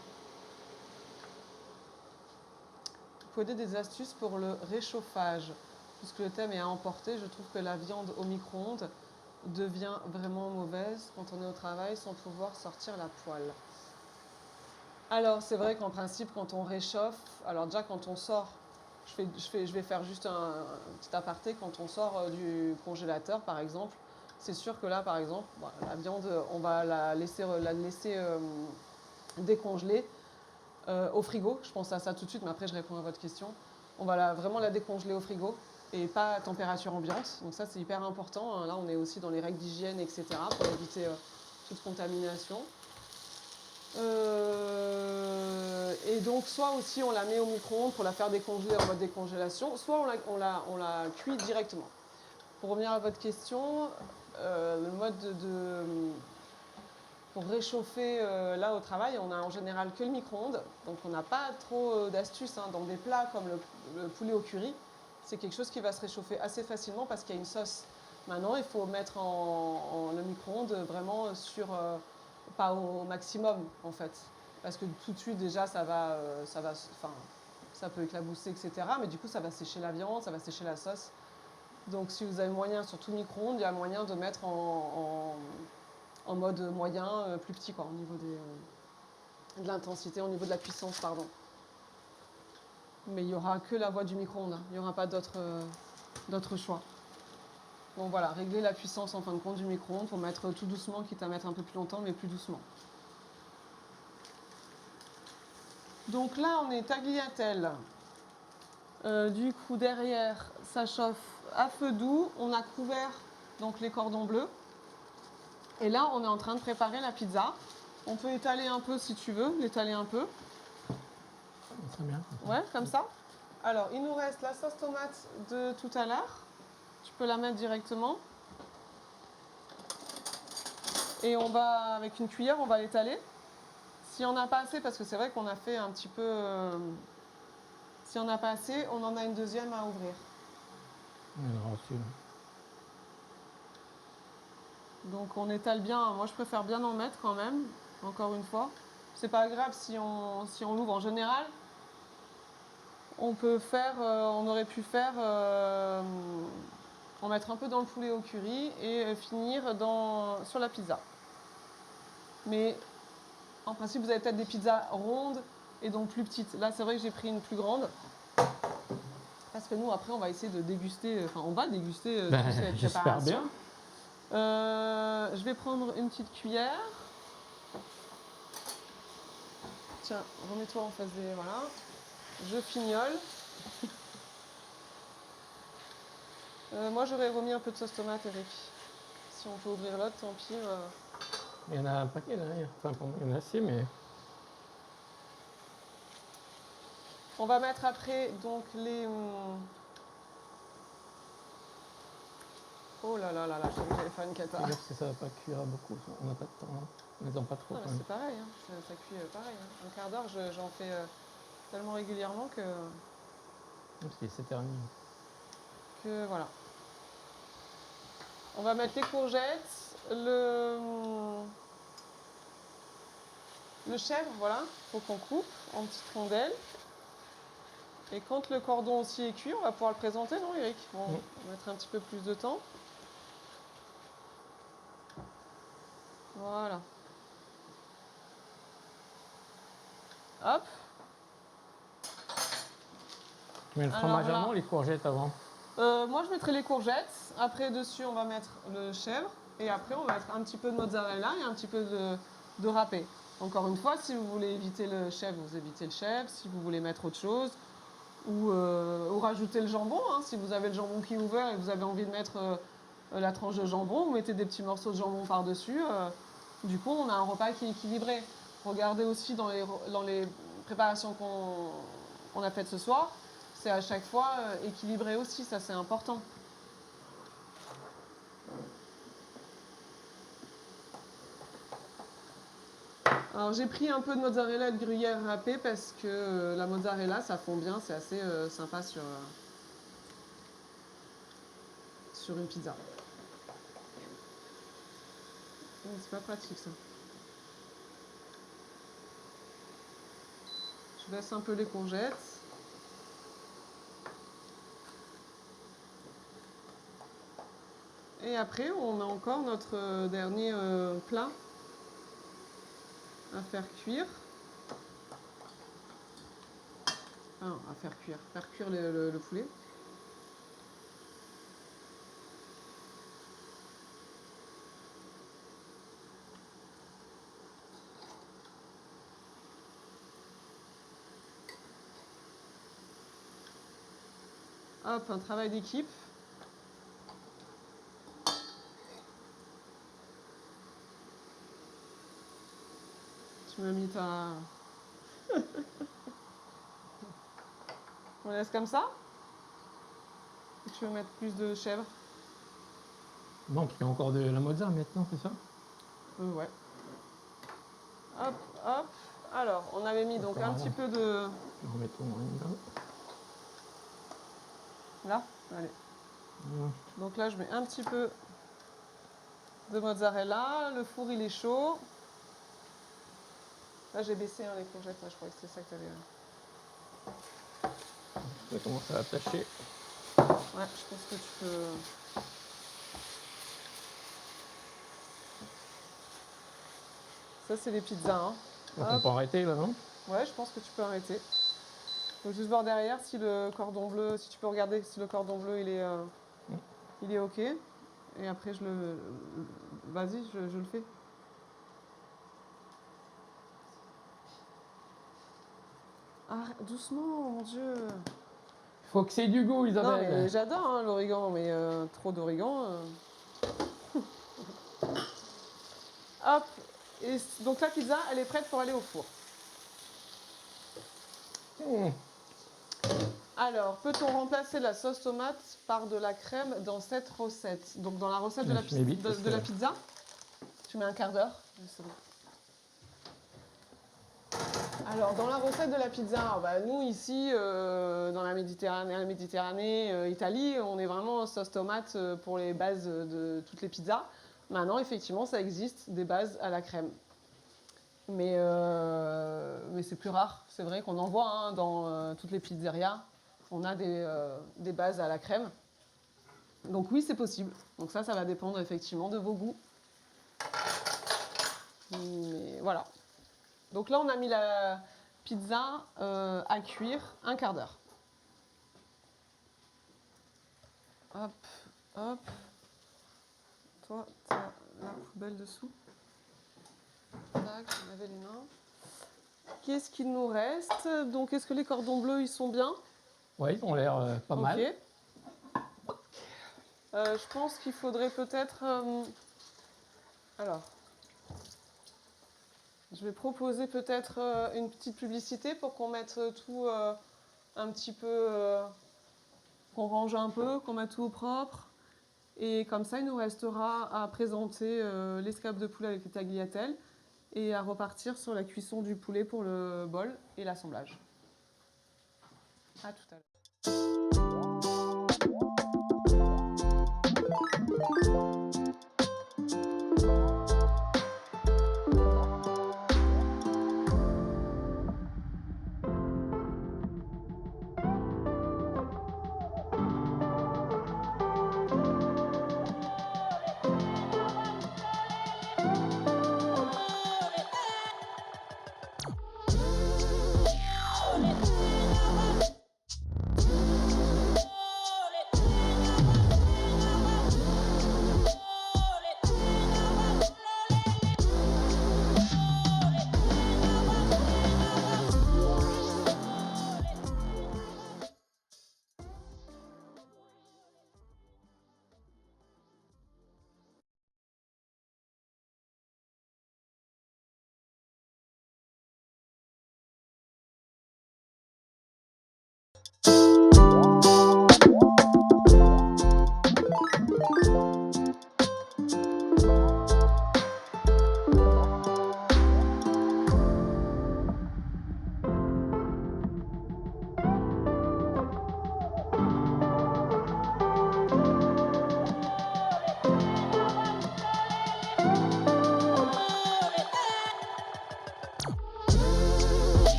Vous pouvez des astuces pour le réchauffage. Puisque le thème est à emporter, je trouve que la viande au micro-ondes devient vraiment mauvaise quand on est au travail sans pouvoir sortir la poêle. Alors c'est vrai qu'en principe quand on réchauffe, alors déjà quand on sort, je vais faire juste un petit aparté, quand on sort du congélateur par exemple, c'est sûr que là par exemple, la viande on va la laisser décongeler au frigo. Je pense à ça tout de suite, mais après je réponds à votre question. On va vraiment la décongeler au frigo et pas à température ambiante. Donc ça c'est hyper important. Là on est aussi dans les règles d'hygiène, etc. pour éviter toute contamination. Et donc soit aussi on la met au micro-ondes pour la faire décongeler en mode décongélation, soit on la cuit directement. Pour revenir à votre question, le mode pour réchauffer là au travail, on a en général que le micro-ondes, donc on n'a pas trop d'astuces, hein. Dans des plats comme le poulet au curry, c'est quelque chose qui va se réchauffer assez facilement parce qu'il y a une sauce. Maintenant, il faut mettre le micro-ondes vraiment pas au maximum en fait, parce que tout de suite déjà ça peut éclabousser, etc. Mais du coup ça va sécher la viande, ça va sécher la sauce. Donc si vous avez moyen sur tout micro-ondes, il y a moyen de mettre en mode moyen, plus petit quoi, au niveau de l'intensité, au niveau de la puissance, pardon. Mais il n'y aura que la voie du micro-ondes, hein. Il n'y aura pas d'autre choix. Donc voilà, régler la puissance en fin de compte du micro-ondes pour mettre tout doucement, quitte à mettre un peu plus longtemps, mais plus doucement. Donc là, on est tagliatelle. Du coup, derrière, ça chauffe à feu doux. On a couvert donc les cordons bleus. Et là, on est en train de préparer la pizza. On peut étaler un peu si tu veux, l'étaler un peu. Très bien. Ouais, comme ça. Alors, il nous reste la sauce tomate de tout à l'heure. Tu peux la mettre directement. Et on va, avec une cuillère, on va l'étaler. Si on n'a pas assez, parce que c'est vrai qu'on a fait un petit peu... si on n'a pas assez, on en a une deuxième à ouvrir. Alors, aussi, Donc on étale bien. Moi, je préfère bien en mettre quand même, encore une fois. C'est pas grave si on l'ouvre en général. On peut faire, on aurait pu faire, en mettre un peu dans le poulet au curry et finir sur la pizza. Mais en principe, vous avez peut-être des pizzas rondes et donc plus petites. Là, c'est vrai que j'ai pris une plus grande. Parce que nous, après, on va essayer de déguster, enfin, on va déguster toute cette j'espère préparation. bien. Je vais prendre une petite cuillère. Tiens, remets-toi en face des... Voilà. Je fignole. Moi, j'aurais remis un peu de sauce tomate, Eric. Si on peut ouvrir l'autre, tant pis. Il y en a un paquet là. Enfin, pour moi, il y en a assez, mais. On va mettre après donc les... Oh là là là là, je savais que j'allais faire une cata. C'est-à-dire que ça va pas cuire beaucoup. On n'a pas de temps. Hein. On n'attend pas trop. Non, mais c'est pareil, hein. Ça cuit pareil. Hein. Un quart d'heure, j'en fais tellement régulièrement que... Parce qu'il s'éternise. Que voilà. On va mettre les courgettes, le chèvre, voilà, faut qu'on coupe en petites rondelles. Et quand le cordon aussi est cuit, on va pouvoir le présenter, non Eric? On va mettre un petit peu plus de temps. Voilà. Hop. Tu mets le fromage avant, les courgettes avant? Moi, je mettrai les courgettes. Après, dessus, on va mettre le chèvre. Et après, on va mettre un petit peu de mozzarella et un petit peu de râpé. Encore une fois, si vous voulez éviter le chèvre, vous évitez le chèvre. Si vous voulez mettre autre chose, ou rajouter le jambon. Hein. Si vous avez le jambon qui est ouvert et que vous avez envie de mettre la tranche de jambon, vous mettez des petits morceaux de jambon par-dessus. Du coup, on a un repas qui est équilibré. Regardez aussi dans les préparations qu'on a faites ce soir. C'est à chaque fois équilibré aussi, ça c'est important. Alors j'ai pris un peu de mozzarella et de gruyère râpée parce que la mozzarella ça fond bien, c'est assez sympa sur une pizza. C'est pas pratique ça. Je baisse un peu les courgettes. Et après, on a encore notre dernier plat à faire cuire. Ah, à faire cuire le poulet. Hop, un travail d'équipe. Tu m'as mis ta... On laisse comme ça? Ou tu veux mettre plus de chèvre? Non, parce qu'il y a encore de la mozza maintenant, c'est ça? Ouais. Hop, hop. Alors, on avait mis donc un petit peu de... Remettons là. Là? Allez. Donc là, je mets un petit peu de mozzarella. Le four, il est chaud. Là, j'ai baissé les courgettes. Là, je crois que c'est ça que tu avais... Ça commence à attacher. Ouais, je pense que tu peux... Ça, c'est les pizzas. Hein. Donc on peut arrêter là, non? Ouais, je pense que tu peux arrêter. Faut juste voir derrière si le cordon bleu, si tu peux regarder si le cordon bleu il est OK. et après je le... Vas-y, je le fais. Ah, doucement, mon Dieu. Faut que c'est du goût, Non, Isabelle. mais j'adore hein, l'origan, mais trop d'origan. Hop. Et donc la pizza, elle est prête pour aller au four. Mmh. Alors, peut-on remplacer la sauce tomate par de la crème dans cette recette? Donc dans la recette de la, de la pizza, tu mets un quart d'heure. Alors, dans la recette de la pizza, bah, nous ici, dans la Méditerranée, Italie, on est vraiment sauce tomate pour les bases de toutes les pizzas. Maintenant, effectivement, ça existe des bases à la crème. Mais c'est plus rare. C'est vrai qu'on en voit hein, dans toutes les pizzerias. On a des bases à la crème. Donc oui, c'est possible. Donc ça va dépendre effectivement de vos goûts. Mais voilà. Donc là, on a mis la pizza à cuire un quart d'heure. Hop, hop. Toi, tu as la poubelle dessous. Tac, laver les mains. Qu'est-ce qu'il nous reste? Donc, est-ce que les cordons bleus, ils sont bien? Oui, ils ont l'air pas mal. Je pense qu'il faudrait peut-être... alors... Je vais proposer peut-être une petite publicité pour qu'on mette tout un petit peu, qu'on range un peu, qu'on mette tout au propre. Et comme ça, il nous restera à présenter l'escape de poulet avec les tagliatelles et à repartir sur la cuisson du poulet pour le bol et l'assemblage. À tout à l'heure.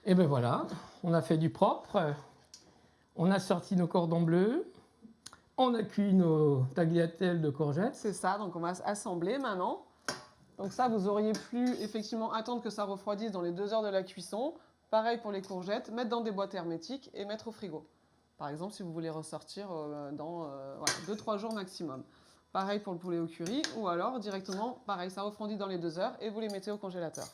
Et ben voilà, on a fait du propre, on a sorti nos cordons bleus, on a cuit nos tagliatelles de courgettes. C'est ça, donc on va assembler maintenant. Donc ça, vous auriez pu effectivement attendre que ça refroidisse dans les 2 heures de la cuisson. Pareil pour les courgettes, mettre dans des boîtes hermétiques et mettre au frigo. Par exemple, si vous voulez ressortir dans 2-3 jours maximum. Pareil pour le poulet au curry, ou alors directement, pareil, ça refroidit dans les 2 heures et vous les mettez au congélateur.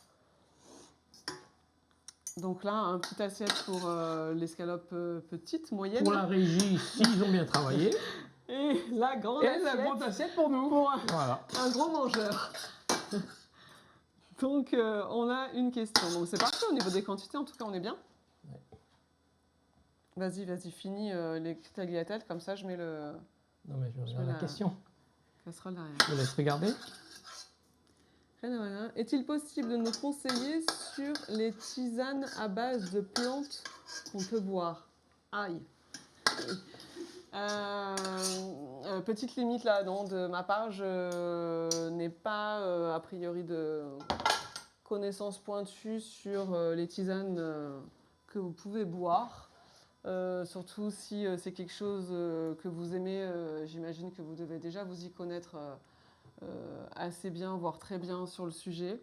Donc là, un petit assiette pour l'escalope petite, moyenne. Pour la régie, ils ont bien travaillé. Et la grande assiette pour nous. Pour Voilà. un gros mangeur. Donc, on a une question. Donc, c'est parfait au niveau des quantités. En tout cas, on est bien. Ouais. Vas-y, finis les tagliatelles. Comme ça, je mets le... Non, mais je regarde la question. Casserole derrière. Je te laisse regarder. Est-il possible de nous conseiller sur les tisanes à base de plantes qu'on peut boire? Aïe. Petite limite là, non, de ma part, je n'ai pas a priori de connaissances pointues sur les tisanes que vous pouvez boire. Surtout si c'est quelque chose que vous aimez, j'imagine que vous devez déjà vous y connaître assez bien, voire très bien sur le sujet.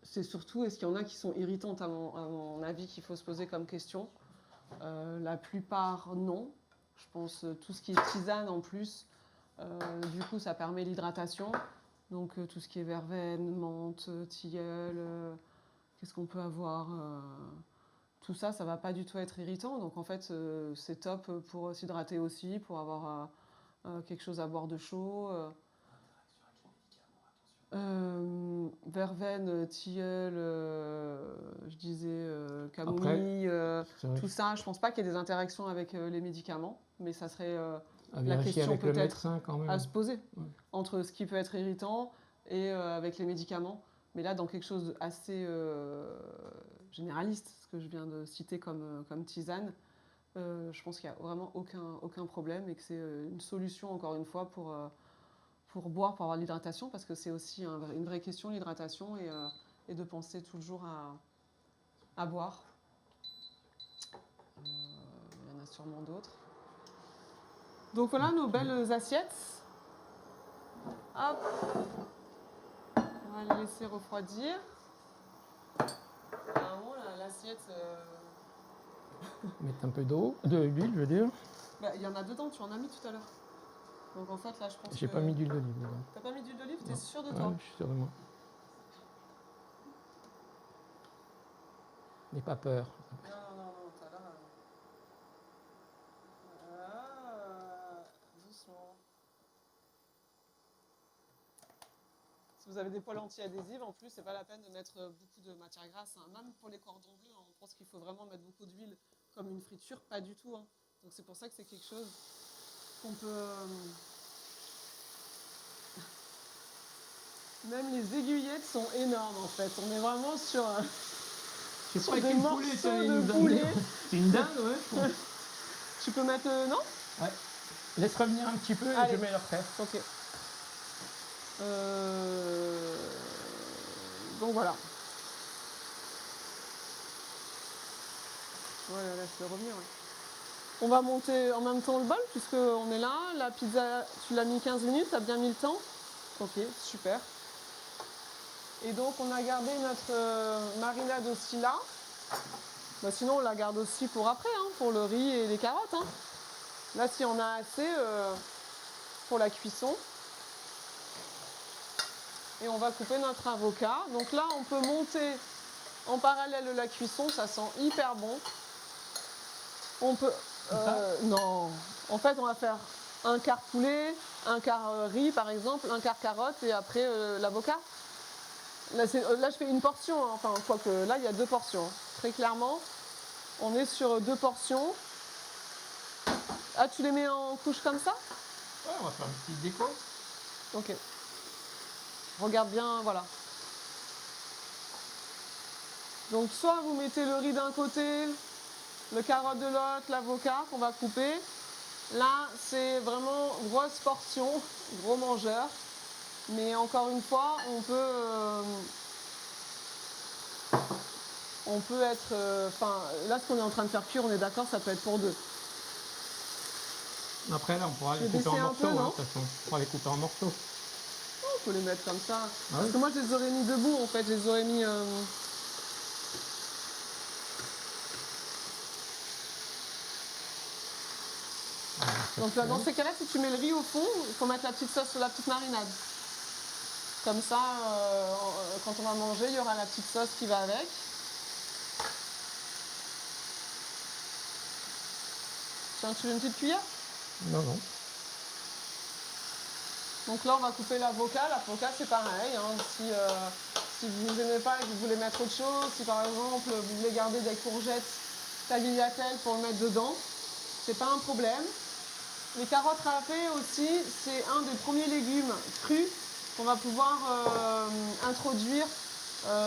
C'est surtout, est-ce qu'il y en a qui sont irritantes à mon avis qu'il faut se poser comme question? La plupart, non. Je pense tout ce qui est tisane en plus, du coup, ça permet l'hydratation. Donc, tout ce qui est verveine, menthe, tilleul, qu'est-ce qu'on peut avoir tout ça, ça va pas du tout être irritant. Donc, en fait, c'est top pour s'hydrater aussi, pour avoir quelque chose à boire de chaud. Verveine, tilleul, je disais camomille, tout ça. Je pense pas qu'il y ait des interactions avec les médicaments, mais ça serait la question peut-être à se poser entre ce qui peut être irritant et avec les médicaments. Mais là, dans quelque chose d'assez généraliste, ce que je viens de citer comme tisane, je pense qu'il n'y a vraiment aucun problème et que c'est une solution, encore une fois, pour boire, pour avoir l'hydratation, parce que c'est aussi une vraie question, l'hydratation, et de penser toujours à boire. Il y en a sûrement d'autres. Donc voilà nos belles assiettes. Hop. On va les laisser refroidir. Vraiment, l'assiette... Mettre un peu d'eau, d'huile, je veux dire. Il y en a dedans, tu en as mis tout à l'heure. Donc en fait, là, je pense J'ai pas mis d'huile d'olive dedans. T'as pas mis d'huile d'olive? T'es sûr de toi? Ouais, je suis sûr de moi. N'aie pas peur. Non, t'as là... doucement. Si vous avez des poêles anti-adhésives, en plus, c'est pas la peine de mettre beaucoup de matière grasse. Hein. Même pour les cordons bleus, on pense qu'il faut vraiment mettre beaucoup d'huile comme une friture. Pas du tout. Hein. Donc c'est pour ça que c'est quelque chose qu'on peut... Même les aiguillettes sont énormes en fait. On est vraiment sur des morceaux de poulet. C'est une dinde, ouais. Tu peux mettre non? Ouais. Laisse revenir un petit peu et je mets l'après. Ok. Donc voilà. Voilà, laisse-le revenir. Ouais. On va monter en même temps le bol puisqu'on est là. La pizza, tu l'as mis 15 minutes, tu as bien mis le temps. Ok, super. Et donc on a gardé notre marinade aussi là. Sinon on la garde aussi pour après, hein, pour le riz et les carottes. Hein. Là si on a assez pour la cuisson. Et on va couper notre avocat. Donc là on peut monter en parallèle de la cuisson, ça sent hyper bon. On peut... non. En fait on va faire un quart poulet, un quart riz par exemple, un quart carotte et après l'avocat. Là, je fais une portion, hein. Enfin, quoique là, il y a 2 portions. Hein. Très clairement, on est sur 2 portions. Ah, tu les mets en couche comme ça? Ouais, on va faire une petite déco. Ok. Regarde bien, voilà. Donc, soit vous mettez le riz d'un côté, le carotte de l'autre, l'avocat qu'on va couper. Là, c'est vraiment grosse portion, gros mangeur. Mais encore une fois, on peut être... là, ce qu'on est en train de faire cuire, on est d'accord, ça peut être pour 2. Après, là, on pourra les couper en morceaux. De toute façon, on pourra les couper en morceaux. On peut les mettre comme ça. Parce que moi, je les aurais mis debout, en fait. Je les aurais mis... Donc dans ces cas-là, si tu mets le riz au fond, il faut mettre la petite sauce sur la petite marinade. Comme ça, quand on va manger, il y aura la petite sauce qui va avec. Tiens, tu veux une petite cuillère? Non, non. Donc là, on va couper l'avocat. L'avocat, c'est pareil. Hein. Si vous n'aimez pas et que vous voulez mettre autre chose, si par exemple, vous voulez garder des courgettes tagliatelles pour le mettre dedans, c'est pas un problème. Les carottes râpées aussi, c'est un des premiers légumes crus qu'on va pouvoir introduire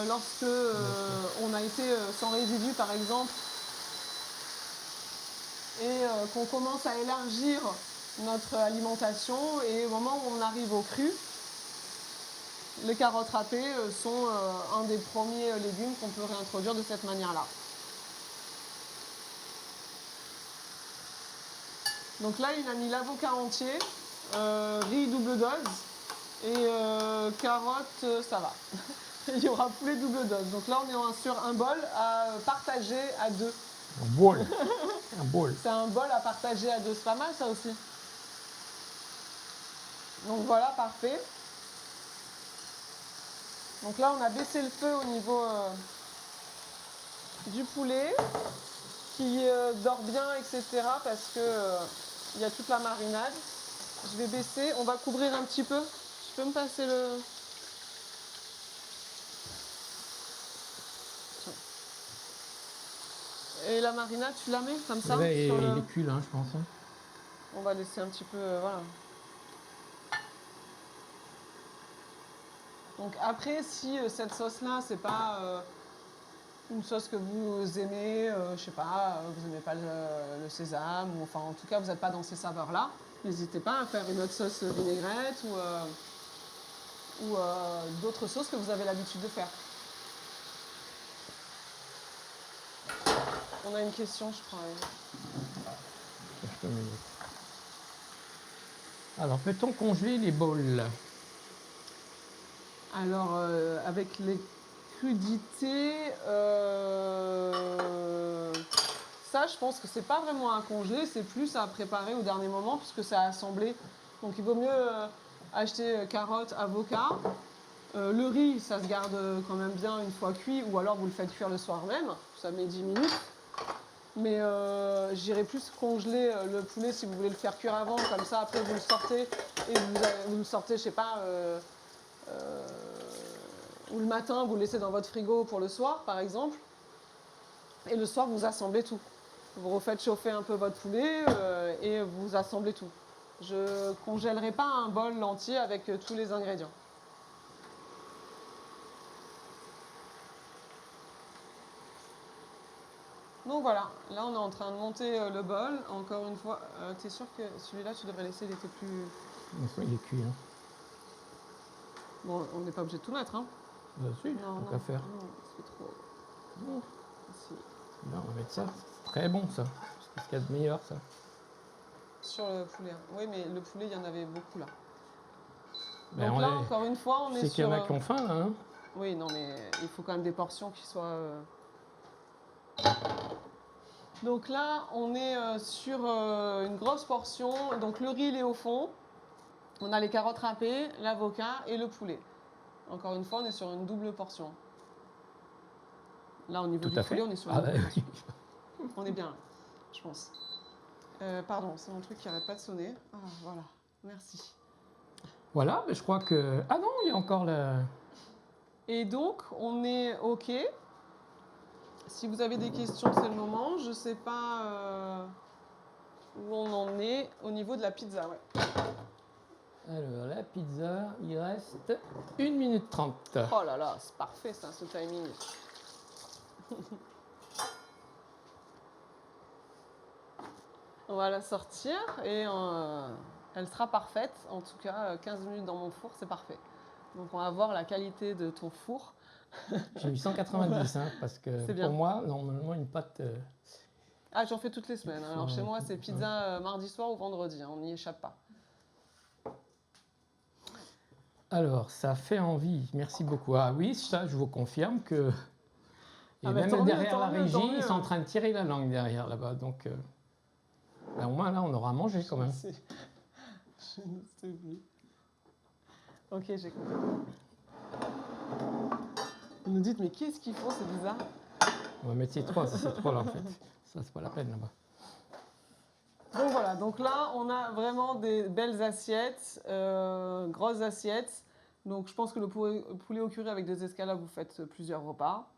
lorsque on a été sans résidus, par exemple, et qu'on commence à élargir notre alimentation. Et au moment où on arrive au cru, les carottes râpées sont un des premiers légumes qu'on peut réintroduire de cette manière-là. Donc là, il a mis l'avocat entier, riz double dose et carottes, ça va. Il y aura poulet double dose. Donc là, on est sur un bol à partager à deux. Un bol. Un bol. C'est un bol à partager à deux. C'est pas mal, ça aussi. Donc voilà, parfait. Donc là, on a baissé le feu au niveau du poulet qui dort bien, etc. parce que il y a toute la marinade. Je vais baisser. On va couvrir un petit peu. Tu peux me passer le... Tiens. Et la marinade, tu la mets comme ça Ouais, sur il le... est cuit, là, je pense. Hein. On va laisser un petit peu... voilà. Donc après, si cette sauce-là, c'est pas une sauce que vous aimez, je sais pas, vous n'aimez pas le sésame, ou enfin en tout cas vous n'êtes pas dans ces saveurs-là, n'hésitez pas à faire une autre sauce vinaigrette ou d'autres sauces que vous avez l'habitude de faire. On a une question, je crois. Alors, peut-on congeler les bols? Alors, avec les crudités, ça, je pense que c'est pas vraiment à congeler, c'est plus à préparer au dernier moment puisque c'est à assembler. Donc, il vaut mieux acheter carottes, avocats. Le riz, ça se garde quand même bien une fois cuit, ou alors vous le faites cuire le soir même, ça met 10 minutes. Mais j'irais plus congeler le poulet si vous voulez le faire cuire avant, comme ça après vous le sortez et vous le sortez, je sais pas, ou le matin vous le laissez dans votre frigo pour le soir par exemple. Et le soir vous assemblez tout. Vous refaites chauffer un peu votre poulet et vous assemblez tout. Je congèlerai pas un bol entier avec tous les ingrédients. Donc voilà, là on est en train de monter le bol. Encore une fois, tu es sûr que celui-là tu devrais laisser, il était plus... Il est cuit. Hein. Bon, on n'est pas obligé de tout mettre, hein. Si, tant qu'à faire. Non, c'est trop... Non. Si. Là, on va mettre ça. C'est très bon, ça. C'est ce qu'il y a de meilleur, ça. Sur le poulet. Oui, mais le poulet, il y en avait beaucoup là. Ben, donc là, encore une fois, on est c'est qu'il y sur... en a qui ont faim, là, hein. Oui, non, mais il faut quand même des portions qui soient... Donc là, on est sur une grosse portion. Donc le riz, il est au fond. On a les carottes râpées, l'avocat et le poulet. Encore une fois, on est sur une double portion. Là, au niveau du poulet, on est sur une double portion. On est bien, je pense. Pardon, c'est mon truc qui n'arrête pas de sonner. Ah, voilà, merci. Voilà, mais je crois que... Ah non, il y a encore la... Et donc, on est OK. Si vous avez des questions, c'est le moment. Je ne sais pas où on en est au niveau de la pizza. Ouais. Alors, la pizza, il reste 1 minute 30. Oh là là, c'est parfait ça, ce timing. On va la sortir et elle sera parfaite. En tout cas, 15 minutes dans mon four, c'est parfait. Donc, on va voir la qualité de ton four. J'ai eu 190, hein, parce que pour moi, normalement, une pâte... Ah, j'en fais toutes les semaines. Alors, chez moi, c'est pizza mardi soir ou vendredi. Hein, on n'y échappe pas. Alors, ça fait envie. Merci beaucoup. Ah oui, ça, je vous confirme que... Et même derrière la régie, ils sont en train de tirer la langue derrière, là-bas. Donc, Au moins, là, on aura mangé quand même. Je ne sais plus. Ok, j'ai compris. Vous nous dites, mais qu'est-ce qu'ils font, c'est bizarre. On va mettre ces trois là en fait. Ça, c'est pas la peine là-bas. Donc voilà, donc là, on a vraiment des belles assiettes, grosses assiettes. Donc je pense que le poulet au curry avec des escalopes, vous faites plusieurs repas.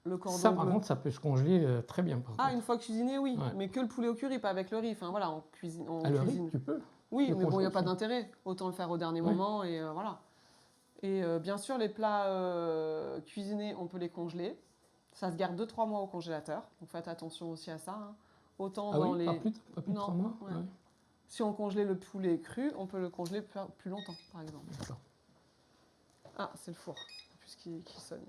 Le cordon Ça, par bleu. contre, ça peut se congeler très bien. Par contre. Une fois cuisiné, oui. Ouais. Mais que le poulet au curry, pas avec le riz. Enfin voilà, on cuisine. Le riz, tu peux. Oui, le mais bon, il n'y a congeler pas aussi. d'intérêt. Autant le faire au dernier moment et voilà. Et bien sûr, les plats cuisinés, on peut les congeler. Ça se garde 2-3 mois au congélateur. Donc faites attention aussi à ça. Hein. Autant Ah dans oui, les... pas plus de 3 mois. Ouais. Si on congelait le poulet cru, on peut le congeler plus longtemps, par exemple. D'accord. Ah, c'est le four, puisqu'il sonne.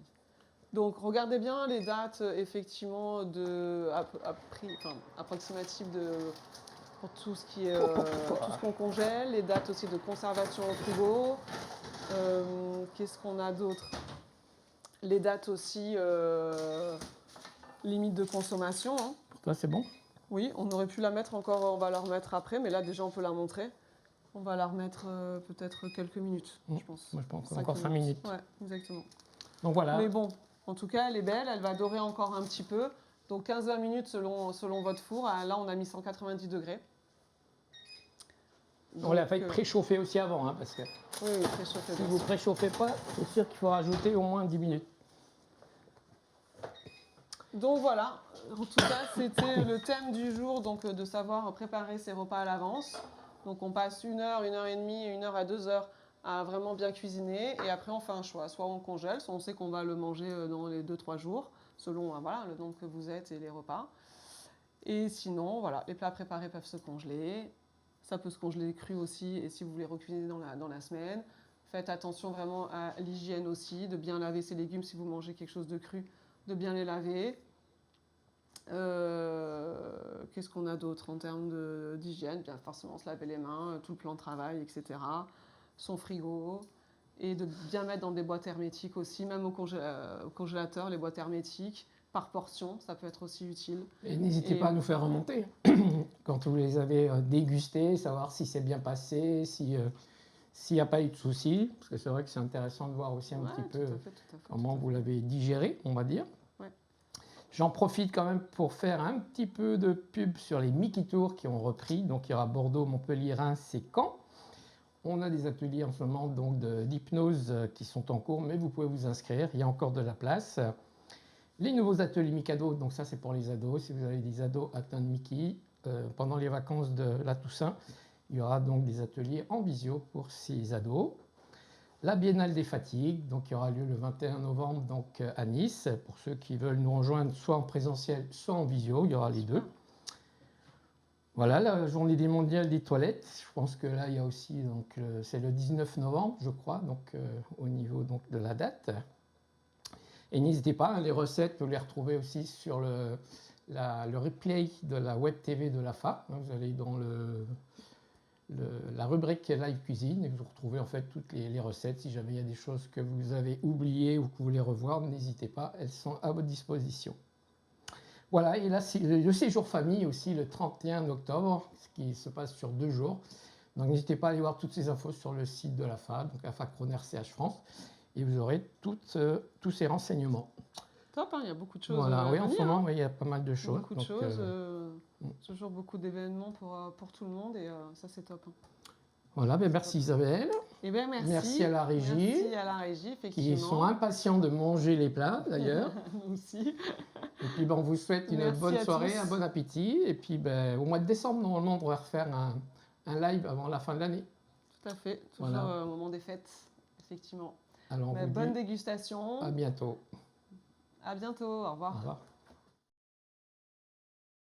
Donc, regardez bien les dates, effectivement, approximatives pour tout ce qui est tout ce qu'on congèle, les dates aussi de conservation au frigo. Qu'est-ce qu'on a d'autre? Les dates aussi limite de consommation. Hein. Pour toi, c'est bon? Oui, on aurait pu la mettre encore, on va la remettre après, mais là déjà on peut la montrer. On va la remettre peut-être quelques minutes, je pense. Moi, je pense encore 5 minutes. Ouais, exactement. Donc voilà. Mais bon, en tout cas, elle est belle, elle va dorer encore un petit peu. Donc 15-20 minutes selon votre four. Là, on a mis 190 degrés. On l'a fait préchauffer aussi avant, hein, parce que oui, préchauffer. si vous ne préchauffez pas, c'est sûr qu'il faut rajouter au moins 10 minutes. Donc voilà, en tout cas, c'était le thème du jour, donc de savoir préparer ses repas à l'avance. Donc on passe 1 heure, 1 heure et demie, 1 heure à 2 heures à vraiment bien cuisiner. Et après, on fait un choix. Soit on congèle, soit on sait qu'on va le manger dans les 2-3 jours, selon voilà, le nombre que vous êtes et les repas. Et sinon, voilà, les plats préparés peuvent se congeler. Ça peut se congeler cru aussi, et si vous voulez recuisiner dans la semaine. Faites attention vraiment à l'hygiène aussi, de bien laver ces légumes si vous mangez quelque chose de cru, de bien les laver. Qu'est-ce qu'on a d'autre en termes d'hygiène? Bien forcément se laver les mains, tout le plan de travail, etc. Son frigo. Et de bien mettre dans des boîtes hermétiques aussi, même au congélateur, les boîtes hermétiques, par portion, ça peut être aussi utile. Et n'hésitez pas à nous faire remonter quand vous les avez dégustés, savoir si c'est bien passé, s'il n'y a pas eu de soucis, parce que c'est vrai que c'est intéressant de voir aussi un petit peu comment vous l'avez digéré, on va dire. Ouais. J'en profite quand même pour faire un petit peu de pub sur les Mickey Tours qui ont repris. Donc il y aura Bordeaux, Montpellier, Reims et Caen. On a des ateliers en ce moment d'hypnose qui sont en cours, mais vous pouvez vous inscrire, il y a encore de la place. Les nouveaux ateliers Mikado, donc ça c'est pour les ados. Si vous avez des ados atteints de Mickey, pendant les vacances de la Toussaint, il y aura donc des ateliers en visio pour ces ados. La Biennale des Fatigues, donc il y aura lieu le 21 novembre donc, à Nice. Pour ceux qui veulent nous rejoindre soit en présentiel, soit en visio, il y aura les deux. Voilà, la journée mondiale des toilettes. Je pense que là, il y a aussi, c'est le 19 novembre, je crois, donc, au niveau donc, de la date. Et n'hésitez pas, hein, les recettes, vous les retrouvez aussi sur le replay de la web TV de l'AFA. Vous allez dans la rubrique Live Cuisine et vous retrouvez en fait toutes les recettes. Si jamais il y a des choses que vous avez oubliées ou que vous voulez revoir, n'hésitez pas, elles sont à votre disposition. Voilà, et là, c'est le séjour famille aussi le 31 octobre, ce qui se passe sur 2 jours. Donc n'hésitez pas à aller voir toutes ces infos sur le site de l'AFA, donc AFA Kroner CH France, et vous aurez tous ces renseignements. Top, hein, il y a beaucoup de choses. Voilà, oui, en ce moment, il y a pas mal de choses. Beaucoup de choses, toujours beaucoup d'événements pour tout le monde, et ça c'est top. Hein. Voilà, ben merci Isabelle. Eh ben merci. Merci à la régie. Merci à la régie, effectivement. Qui sont impatients de manger les plats, d'ailleurs. Nous aussi. Et puis, ben, on vous souhaite une bonne soirée, un bon appétit. Et puis, ben, au mois de décembre, normalement, on devrait refaire un live avant la fin de l'année. Tout à fait. Toujours au moment des fêtes, effectivement. Alors, bonne dégustation. À bientôt. À bientôt. Au revoir. Au revoir.